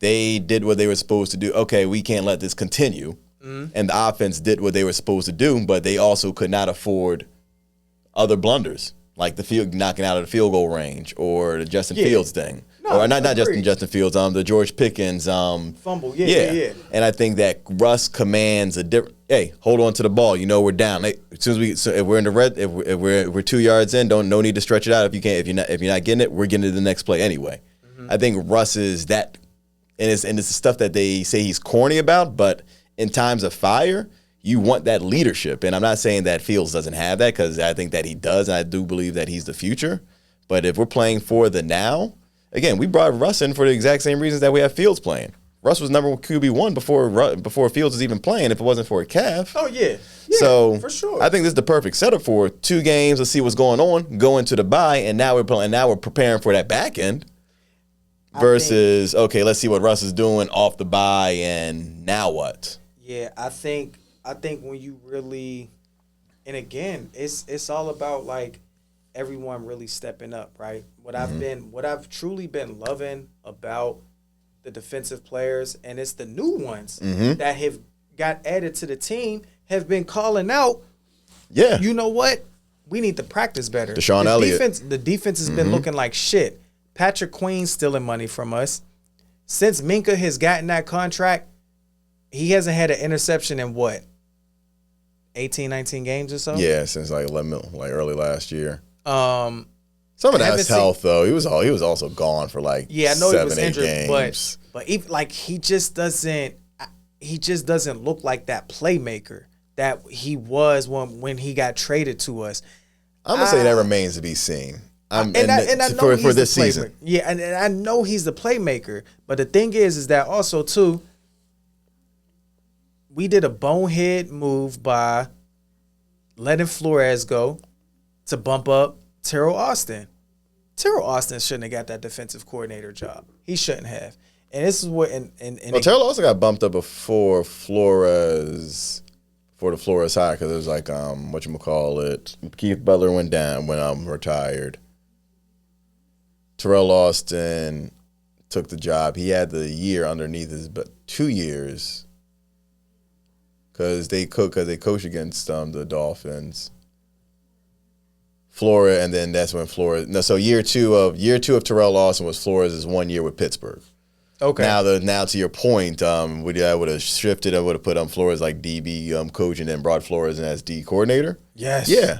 They did what they were supposed to do. Okay, we can't let this continue. Mm-hmm. And the offense did what they were supposed to do, but they also could not afford other blunders. Like the field knocking out of the field goal range, or the Justin Fields thing, or not Justin Fields, the George Pickens fumble. Yeah. And I think that Russ commands a different. Hey, hold on to the ball. We're down. As soon as if we're in the red, if we're 2 yards in, no need to stretch it out. If you're not getting it, we're getting to the next play anyway. Mm-hmm. I think Russ is that, and it's the stuff that they say he's corny about, but in times of fire, you want that leadership. And I'm not saying that Fields doesn't have that, because I think that he does, and I do believe that he's the future. But if we're playing for the now, again, we brought Russ in for the exact same reasons that we have Fields playing. Russ was number one QB1 before Fields was even playing, if it wasn't for a calf. Oh, yeah. So for sure. I think this is the perfect setup for 2 games. Let's see what's going on. Go into the bye, and now we're preparing for that back end. Versus, okay, let's see what Russ is doing off the bye, and now what? Yeah, I think when you really, and again, it's all about like everyone really stepping up, right? What I've truly been loving about the defensive players, and it's the new ones that have got added to the team, have been calling out. Yeah, you know what? We need to practice better. Deshaun Elliott. The defense has been looking like shit. Patrick Queen stealing money from us. Since Minka has gotten that contract, he hasn't had an interception in what? 18, 19 games or so? Yeah, since like early last year. Some of that's health though. He was also gone for like I know 7, he was injured, games. but even, like he just doesn't look like that playmaker that he was when he got traded to us. I'm gonna say that remains to be seen. I know for this season. Yeah, and I know he's the playmaker. But the thing is that also too, we did a bonehead move by letting Flores go to bump up Terrell Austin. Terrell Austin shouldn't have got that defensive coordinator job. He shouldn't have. And this is what Terrell also got bumped up before Flores. For the Flores hire, because it was like whatchamacallit, Keith Butler went down when I'm retired. Terrell Austin took the job. He had the year underneath his, but 2 years, because they coached against the Dolphins. Flores, and then that's when Flores. No, so year two of Terrell Austin was Flores' 1 year with Pittsburgh. Okay. Now to your point, I would have shifted. I would have put Flores like DB coach, and then brought Flores in as D coordinator. Yes. Yeah.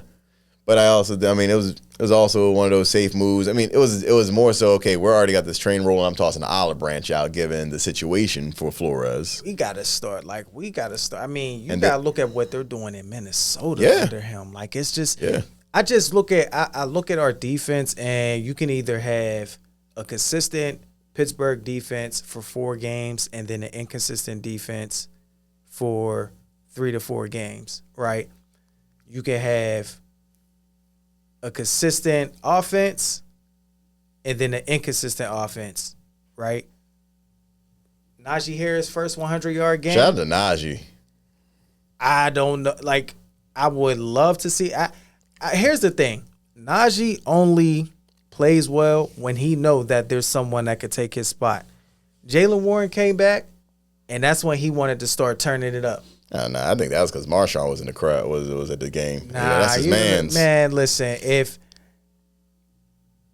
But it was also one of those safe moves. I mean, it was more so, okay, we're already got this train rolling. I'm tossing the olive branch out, given the situation for Flores. We gotta start. I mean, you gotta look at what they're doing in Minnesota under him. Like, it's just. Yeah. I look at our defense, and you can either have a consistent Pittsburgh defense for 4 games and then an inconsistent defense for 3 to 4 games, right? You can have a consistent offense and then an inconsistent offense, right? Najee Harris' first 100-yard game. Shout out to Najee. I don't know. Like, I would love to see. Here's the thing. Najee only plays well when he knows that there's someone that could take his spot. Jaylen Warren came back, and that's when he wanted to start turning it up. Nah, I think that was because Marshawn was in the crowd, was at the game. Nah, yeah, that's his man's. Man, listen, if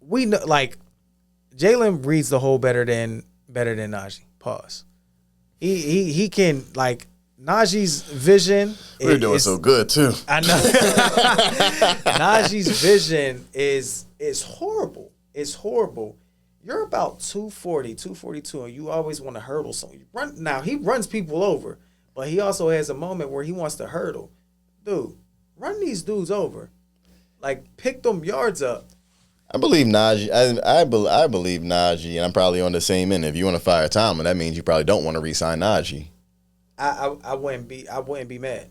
we know, like, Jalen reads the hole better than Najee. Pause. He can, like, Najee's vision. We're doing so good too. I know. Najee's vision is horrible. It's horrible. You're about 240, 242, and you always want to hurdle someone. Now, he runs people over, but he also has a moment where he wants to hurdle. Dude, run these dudes over. Like, pick them yards up. I believe Najee. I believe Najee, and I'm probably on the same end. If you want to fire Tomlin, that means you probably don't want to re-sign Najee. I wouldn't be mad.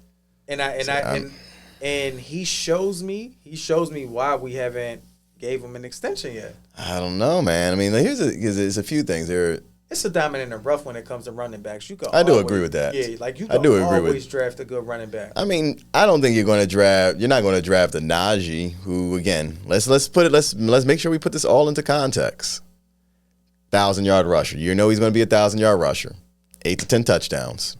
And he shows me why we haven't gave him an extension yet. I don't know, man. I mean, there's a few things there. It's a diamond in the rough when it comes to running backs. I do agree with that. Yeah, like you can always draft a good running back. I mean, I don't think you're not going to draft a Najee, who, again, let's make sure we put this all into context. 1,000-yard rusher. You know he's going to be a 1,000-yard rusher. 8 to 10 touchdowns.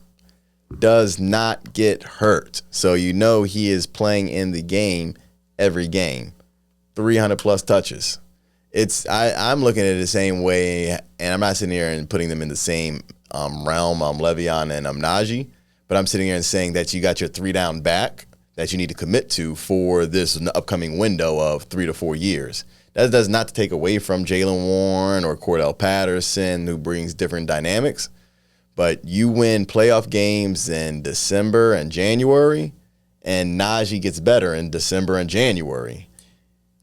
Does not get hurt. So you know he is playing in the game every game. 300+ touches. I'm looking at it the same way, and I'm not sitting here and putting them in the same realm, Le'Veon and Najee, but I'm sitting here and saying that you got your 3-down back that you need to commit to for this upcoming window of 3 to 4 years. That does not take away from Jaylen Warren or Cordell Patterson, who brings different dynamics. But you win playoff games in December and January, and Najee gets better in December and January.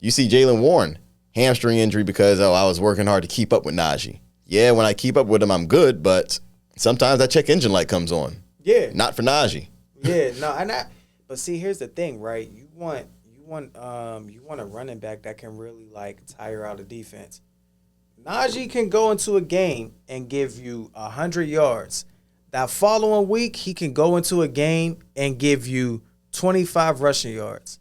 You see Jaylen Warren, hamstring injury because, I was working hard to keep up with Najee. Yeah, when I keep up with him, I'm good, but sometimes that check engine light comes on. Yeah. Not for Najee. Yeah, no, but see, here's the thing, right? You want a running back that can really like tire out a defense. Najee can go into a game and give you 100 yards. That following week, he can go into a game and give you 25 rushing yards.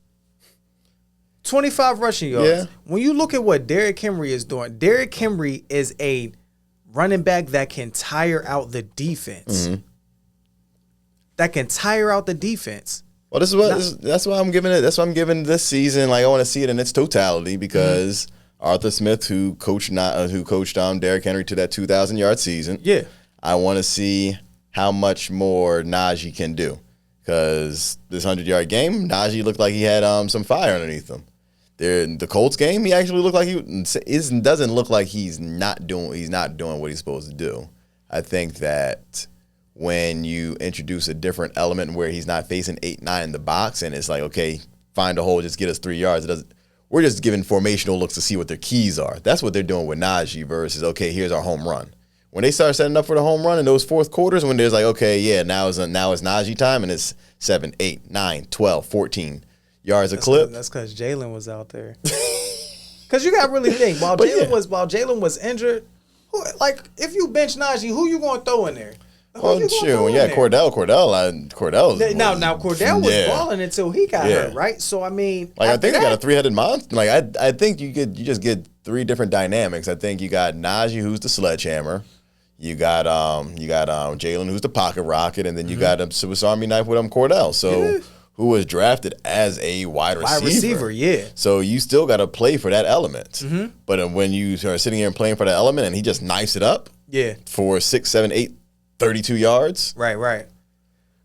25 rushing yards. Yeah. When you look at what Derrick Henry is doing, Derrick Henry is a running back that can tire out the defense. Mm-hmm. That can tire out the defense. Well, that's why I'm giving it. That's why I'm giving this season. Like, I want to see it in its totality because Arthur Smith, who coached Derrick Henry to that 2,000-yard season. Yeah, I want to see how much more Najee can do because this 100-yard game, Najee looked like he had some fire underneath him. The Colts game, he actually looked like doesn't look like he's not doing what he's supposed to do. I think that when you introduce a different element where he's not facing 8-9 in the box and it's like, okay, find a hole, just get us 3 yards. We're just giving formational looks to see what their keys are. That's what they're doing with Najee versus, okay, here's our home run. When they start setting up for the home run in those fourth quarters, when there's like, okay, yeah, now it's Najee time and it's 7, 8, 9, 12, 14 yards a clip. That's because Jalen was out there. Because you got to really think, while Jalen was injured, if you bench Najee, who you going to throw in there? Oh, shoot. Yeah, Cordell. Now Cordell was balling until he got hurt, right? So, I mean. I think they got a three-headed monster. I think you just get three different dynamics. I think you got Najee, who's the sledgehammer. You got Jalen, who's the pocket rocket. And then you got a Swiss Army knife with Cordell. So, who was drafted as a wide receiver. Yeah. So, you still got to play for that element. Mm-hmm. But when you are sitting here and playing for that element and he just knifes it up for 6, 7, 8, 32 yards. Right.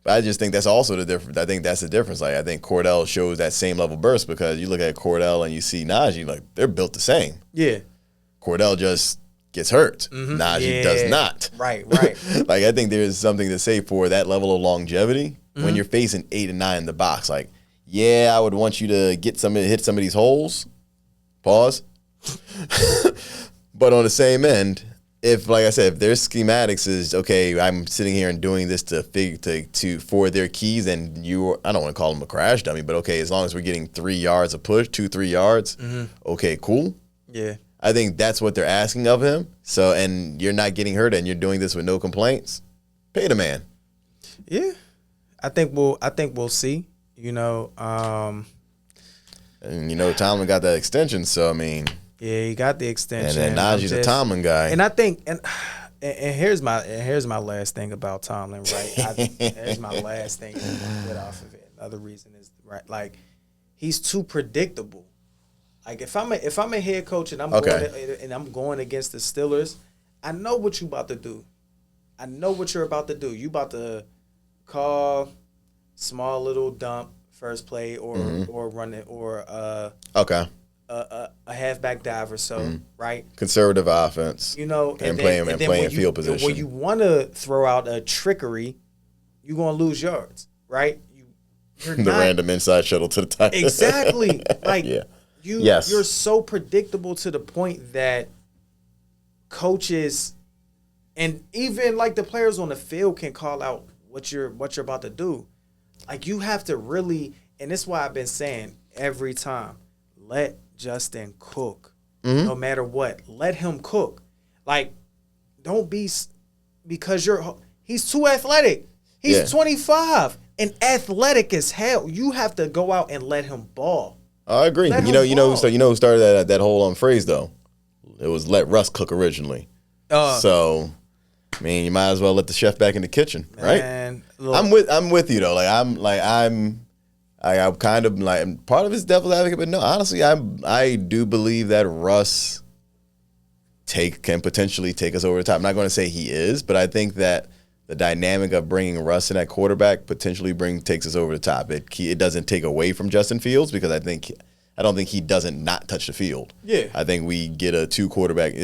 But I just think that's also the difference. I think that's the difference. Like, I think Cordell shows that same level burst because you look at Cordell and you see Najee, like, they're built the same. Yeah. Cordell just gets hurt. Mm-hmm. Najee does not. Right. Like, I think there's something to say for that level of longevity when you're facing 8 and 9 in the box. Like, I would want you to hit some of these holes. Pause. But on the same end, if, like I said, if their schematics is, okay, I'm sitting here and doing this for their keys, and I don't want to call them a crash dummy, but okay, as long as we're getting 3 yards of push, 2-3 yards, okay, cool. Yeah. I think that's what they're asking of him. So, and you're not getting hurt and you're doing this with no complaints, pay the man. Yeah. I think we'll see, and Tomlin got that extension, so I mean. Yeah, he got the extension. And then Najee's a Tomlin guy. And I think, and here's my last thing about Tomlin, right? Here's my last thing to get off of it. Another reason is, right, like, he's too predictable. Like, if I'm a head coach and I'm going against the Steelers, I know what you about to do. I know what you're about to do. You about to call small little dump first play or run it or a halfback dive or so, right? Conservative offense, and playing field position. When you want to throw out a trickery, you're gonna lose yards, right? You're the random inside shuttle to the tight end. Exactly. Like you're so predictable to the point that coaches and even like the players on the field can call out what you're about to do. Like, you have to really, and this is why I've been saying every time, let Justin cook. No matter what. Let him cook. Like, don't be, because he's too athletic. He's 25 and athletic as hell. You have to go out and let him ball. I agree. You know who started that whole phrase though? It was let Russ cook originally. So, I mean, you might as well let the chef back in the kitchen, right? Look, I'm with you though. I'm kind of like part of it's devil's advocate, but no, honestly, I do believe that Russ can potentially take us over the top. I'm not going to say he is, but I think that the dynamic of bringing Russ in at quarterback potentially takes us over the top. It doesn't take away from Justin Fields because I think I don't think he doesn't not touch the field. Yeah. I think we get a 2 quarterback.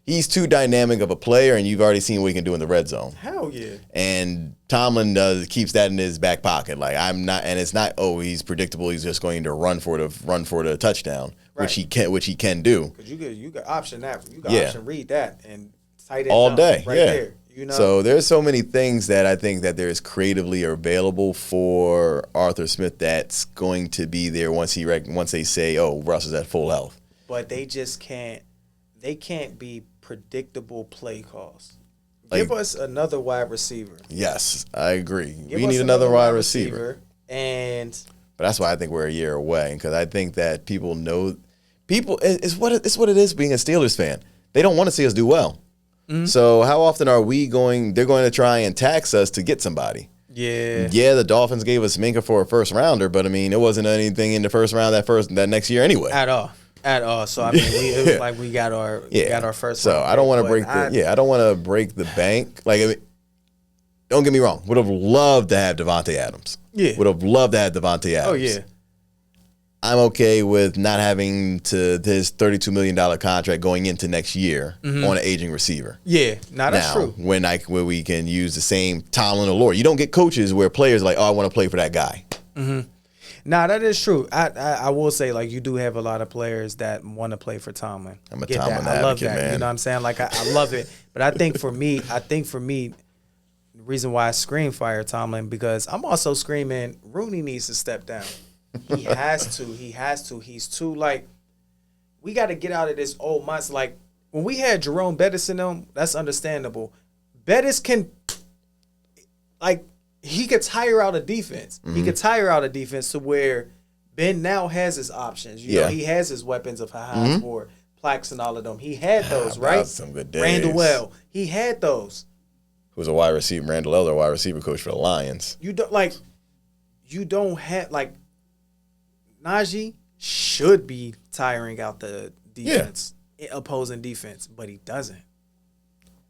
He's too dynamic of a player, and you've already seen what he can do in the red zone. Hell yeah. And Tomlin keeps that in his back pocket. Like, I'm not, and it's not, oh, he's predictable. He's just going to run for the touchdown, right. which he can do. Because you could option that. You can option read that and tight end all day right there. You know? So there's so many things that I think that there is creatively available for Arthur Smith that's going to be there once they say, oh, Russ is at full health. But they just can't. They can't be predictable play calls. Like, give us another wide receiver. Yes, I agree. We need another wide receiver. But that's why I think we're a year away, because I think that people it's what it is being a Steelers fan. They don't want to see us do well. Mm-hmm. So how often are we going? They're going to try and tax us to get somebody. Yeah. Yeah, the Dolphins gave us Minka for a first rounder, but I mean, it wasn't anything in the first round that next year anyway. At all. So I mean, it was like we got our first. So I don't want to I don't want to break the bank. Like, I mean, don't get me wrong. Would have loved to have Devontae Adams. Yeah. Would have loved to have Devontae Adams. Oh yeah. I'm okay with not having this $32 million contract going into next year on an aging receiver. Yeah, that's true. When we can use the same Tomlin or Lore. You don't get coaches where players are like, oh, I want to play for that guy. Mm-hmm. That is true. I will say, like, you do have a lot of players that want to play for Tomlin. I'm a Tomlin advocate, I love that. man. You know what I'm saying? Like, I love it. But I think for me, the reason why I scream fire Tomlin, because I'm also screaming Rooney needs to step down. He has to. He's too, like, we got to get out of this old mindset. Like, when we had Jerome Bettis in them, that's understandable. Bettis can, like, he could tire out a defense. Mm-hmm. He could tire out a defense to where Ben now has his options. You know, he has his weapons of high score, plaques and all of them. He had those, right? Some good days. Randall, he had those. Who's a wide receiver? Randall L, a wide receiver coach for the Lions. You don't have, like, Najee should be tiring out the defense, opposing defense, but he doesn't.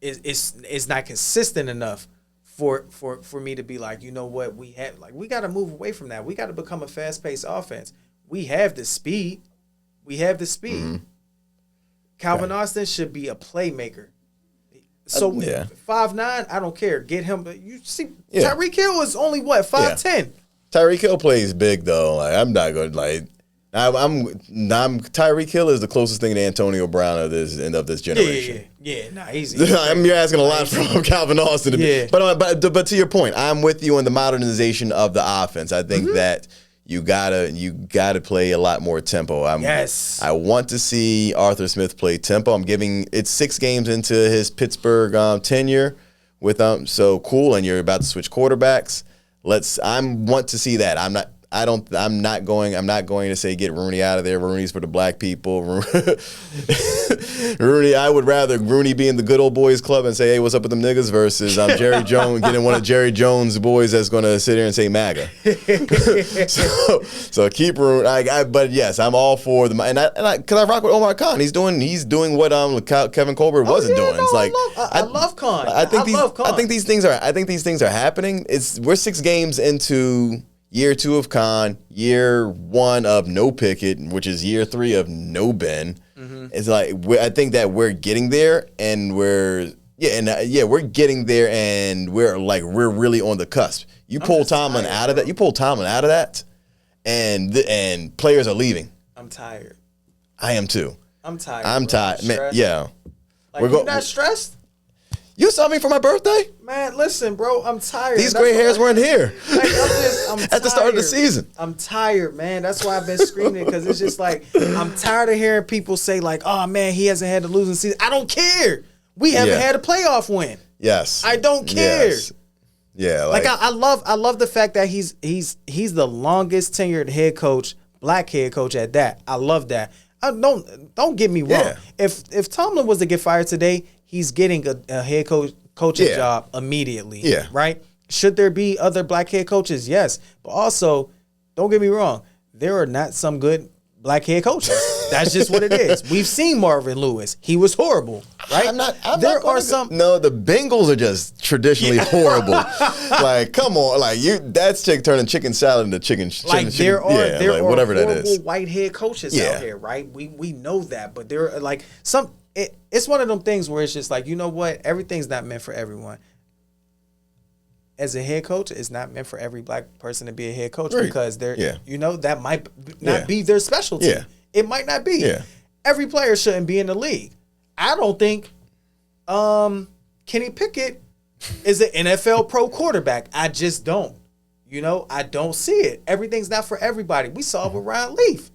It's not consistent enough for me to be like, you know what, we got to move away from that. We got to become a fast-paced offense. We have the speed. Mm-hmm. Calvin Austin should be a playmaker. So 5'9", I don't care. Get him. You see, Tyreek Hill is only 5'10". Yeah. Tyreek Hill plays big though. Like, I'm not going Tyreek Hill is the closest thing to Antonio Brown of this generation. Easy. You're asking a lot from Calvin Austin. But to your point, I'm with you on the modernization of the offense. I think that you gotta play a lot more tempo. I want to see Arthur Smith play tempo. It's 6 games into his Pittsburgh tenure with so cool, and you're about to switch quarterbacks. I want to see that. I'm not going to say get Rooney out of there. Rooney's for the black people. Rooney, I would rather Rooney be in the good old boys club and say, hey, what's up with them niggas, versus Jerry Jones, getting one of Jerry Jones' boys that's going to sit here and say MAGA. so keep Rooney. But yes, I'm all for them. Because I rock with Omar Khan. He's doing what Kevin Colbert wasn't doing. It's I love Khan. I think these things are happening. We're 6 games into year 2 of Khan, year 1 of no Pickett, which is year 3 of no Ben. Mm-hmm. It's like I think that we're getting there, and we're getting there, and we're really on the cusp. You pull Tomlin out of that, and players are leaving. I'm tired. I am too. I'm tired. I'm tired, man. Yeah. Like, you're not stressed? You saw me for my birthday? Man, listen, bro, I'm tired. These gray hairs weren't here. Like, I'm at the start of the season. I'm tired, man. That's why I've been screaming, because it's just like, I'm tired of hearing people say, like, oh, man, he hasn't had a losing season. I don't care. We haven't had a playoff win. Yes. I don't care. Yes. Yeah. Like I love the fact that he's the longest tenured head coach, black head coach at that. I love that. Don't get me wrong. Yeah. If Tomlin was to get fired today, he's getting a head coaching job immediately. Yeah. Right? Should there be other black head coaches? Yes. But also, don't get me wrong, there are not some good black head coaches. That's just what it is. We've seen Marvin Lewis. He was horrible, right? There are some. No, the Bengals are just traditionally horrible. Like, come on, like that's turning chicken salad into chicken. Like there are whatever horrible that is. white head coaches out here, right? We know that, but there are like some. It's one of them things where it's just like, you know what? Everything's not meant for everyone. As a head coach, it's not meant for every black person to be a head coach because that might not be their specialty. Yeah. It might not be. Yeah. Every player shouldn't be in the league. I don't think Kenny Pickett is an NFL pro quarterback. I just don't. I don't see it. Everything's not for everybody. We saw it with Ryan Leaf.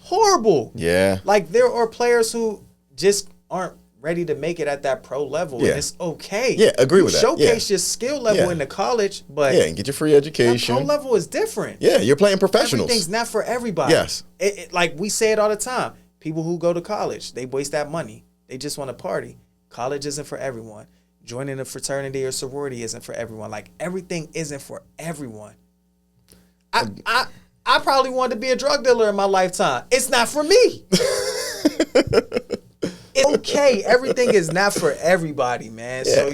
Horrible. Yeah. Like there are players who just aren't ready to make it at that pro level. And it's okay. Yeah, agree with that. Showcase your skill level in the college, but and get your free education. That pro level is different. Yeah, you're playing professionals. Everything's not for everybody. Yes. Like we say it all the time. People who go to college, they waste that money. They just want to party. College isn't for everyone. Joining a fraternity or sorority isn't for everyone. Like everything isn't for everyone. I probably wanted to be a drug dealer in my lifetime. It's not for me. It's okay. Everything is not for everybody, man. Yeah. So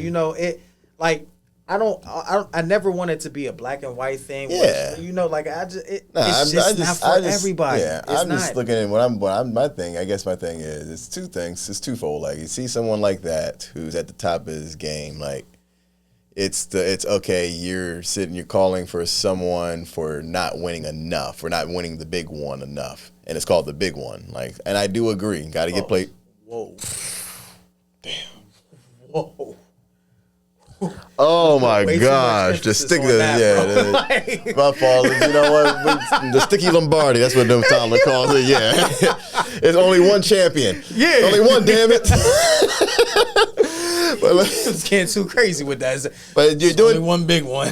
I never wanted to be a black and white thing. Yeah. Which, it's just not for everybody. Yeah, I'm just looking at my thing. I guess my thing is it's two things. It's twofold. Like you see someone like that who's at the top of his game, like it's okay. You're calling for someone for not winning enough, for not winning the big one enough, and it's called the big one. Like, and I do agree. Got to get played. Whoa. Damn. Whoa. Oh my gosh! The sticky, my fault. You know what? The sticky Lombardi. That's what them Tomlin calls it. Yeah, it's only one champion. Yeah, only one. Damn it! But it's getting too crazy with that. But you're doing only one big one.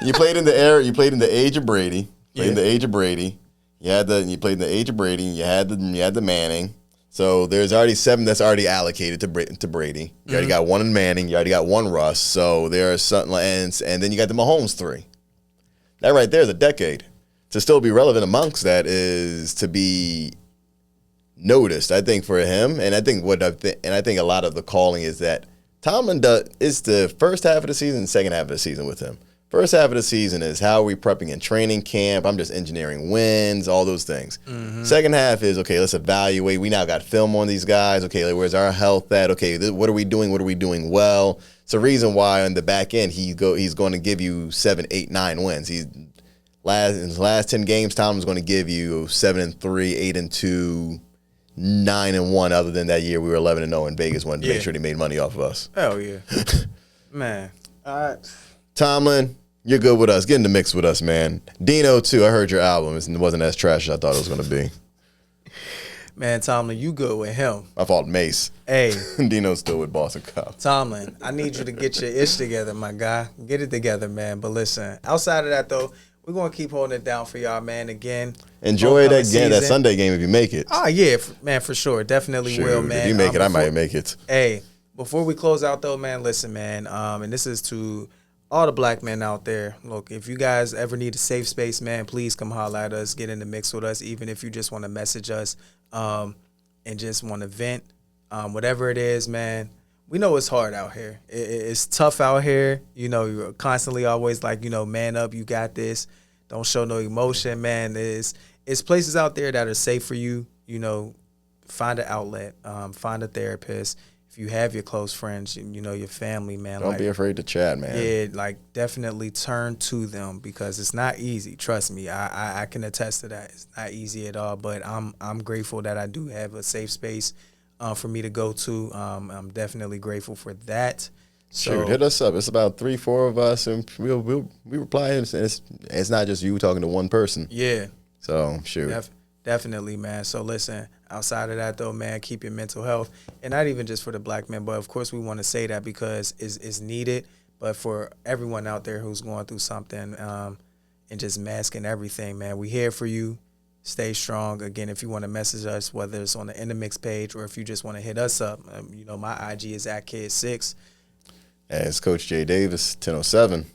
You played in the era. You played in the age of Brady. In the age of Brady. You played in the age of Brady. You had the Manning. So there's already 7 that's already allocated to Brady. You already got 1 in Manning. You already got 1 Russ. So there's something like, and then you got the Mahomes 3. That right there is a decade. To still be relevant amongst that is to be noticed, I think, for him. And I think I think a lot of the calling is that Tomlin is the first half of the season and second half of the season with him. First half of the season is how are we prepping in training camp? I'm just engineering wins, all those things. Second half is, okay, let's evaluate. We now got film on these guys. Okay, like, where's our health at? Okay, what are we doing? What are we doing well? It's a reason why on the back end he's going to give you 7, 8, 9 wins. In his last 10 games, Tomlin's going to give you 7-3, 8-2, 9-1. Other than that year, we were 11-0 in Vegas. Wanted to make sure they made money off of us. Hell yeah, man. Tomlin, you're good with us. Get in the mix with us, man. Dino, too. I heard your album. It wasn't as trash as I thought it was going to be. Man, Tomlin, you good with him. My fault, Mace. Hey. Dino's still with Boston Cop. Tomlin, I need you to get your ish together, my guy. Get it together, man. But listen, outside of that, though, we're going to keep holding it down for y'all, man. Again, enjoy that game, that Sunday game if you make it. Oh, yeah, man, for sure. Definitely will, man. If you make it, I might make it. Hey, before we close out, though, man, listen, man, and this is to all the black men out there. Look, if you guys ever need a safe space, man, please come holler at us. Get in the mix with us, even if you just want to message us and just want to vent. Whatever it is, man, we know it's hard out here. It's tough out here. You're constantly always like, man up, you got this. Don't show no emotion, man. It's places out there that are safe for you. Find an outlet. Find a therapist. If you have your close friends, your family, man. Don't be afraid to chat, man. Yeah, definitely turn to them because it's not easy. Trust me, I can attest to that. It's not easy at all, but I'm grateful that I do have a safe space for me to go to. I'm definitely grateful for that. So, shoot, hit us up. It's about 3-4 of us, and we reply. And it's not just you talking to one person. Yeah. So shoot. Definitely, man. So listen, outside of that, though, man, keep your mental health. And not even just for the black men, but, of course, we want to say that because it's needed. But for everyone out there who's going through something and just masking everything, man, we here for you. Stay strong. Again, if you want to message us, whether it's on the In The Mix page or if you just want to hit us up, my IG is @Kid6. And it's Coach J Davis, 1007.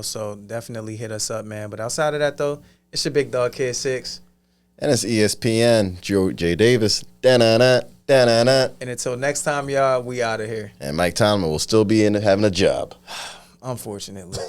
So definitely hit us up, man. But outside of that, though, it's your big dog, Kid6. And it's ESPN, Joe J. Davis. Da-na-na, da-na-na. And until next time, y'all, we out of here. And Mike Tomlin will still be having a job. Unfortunately.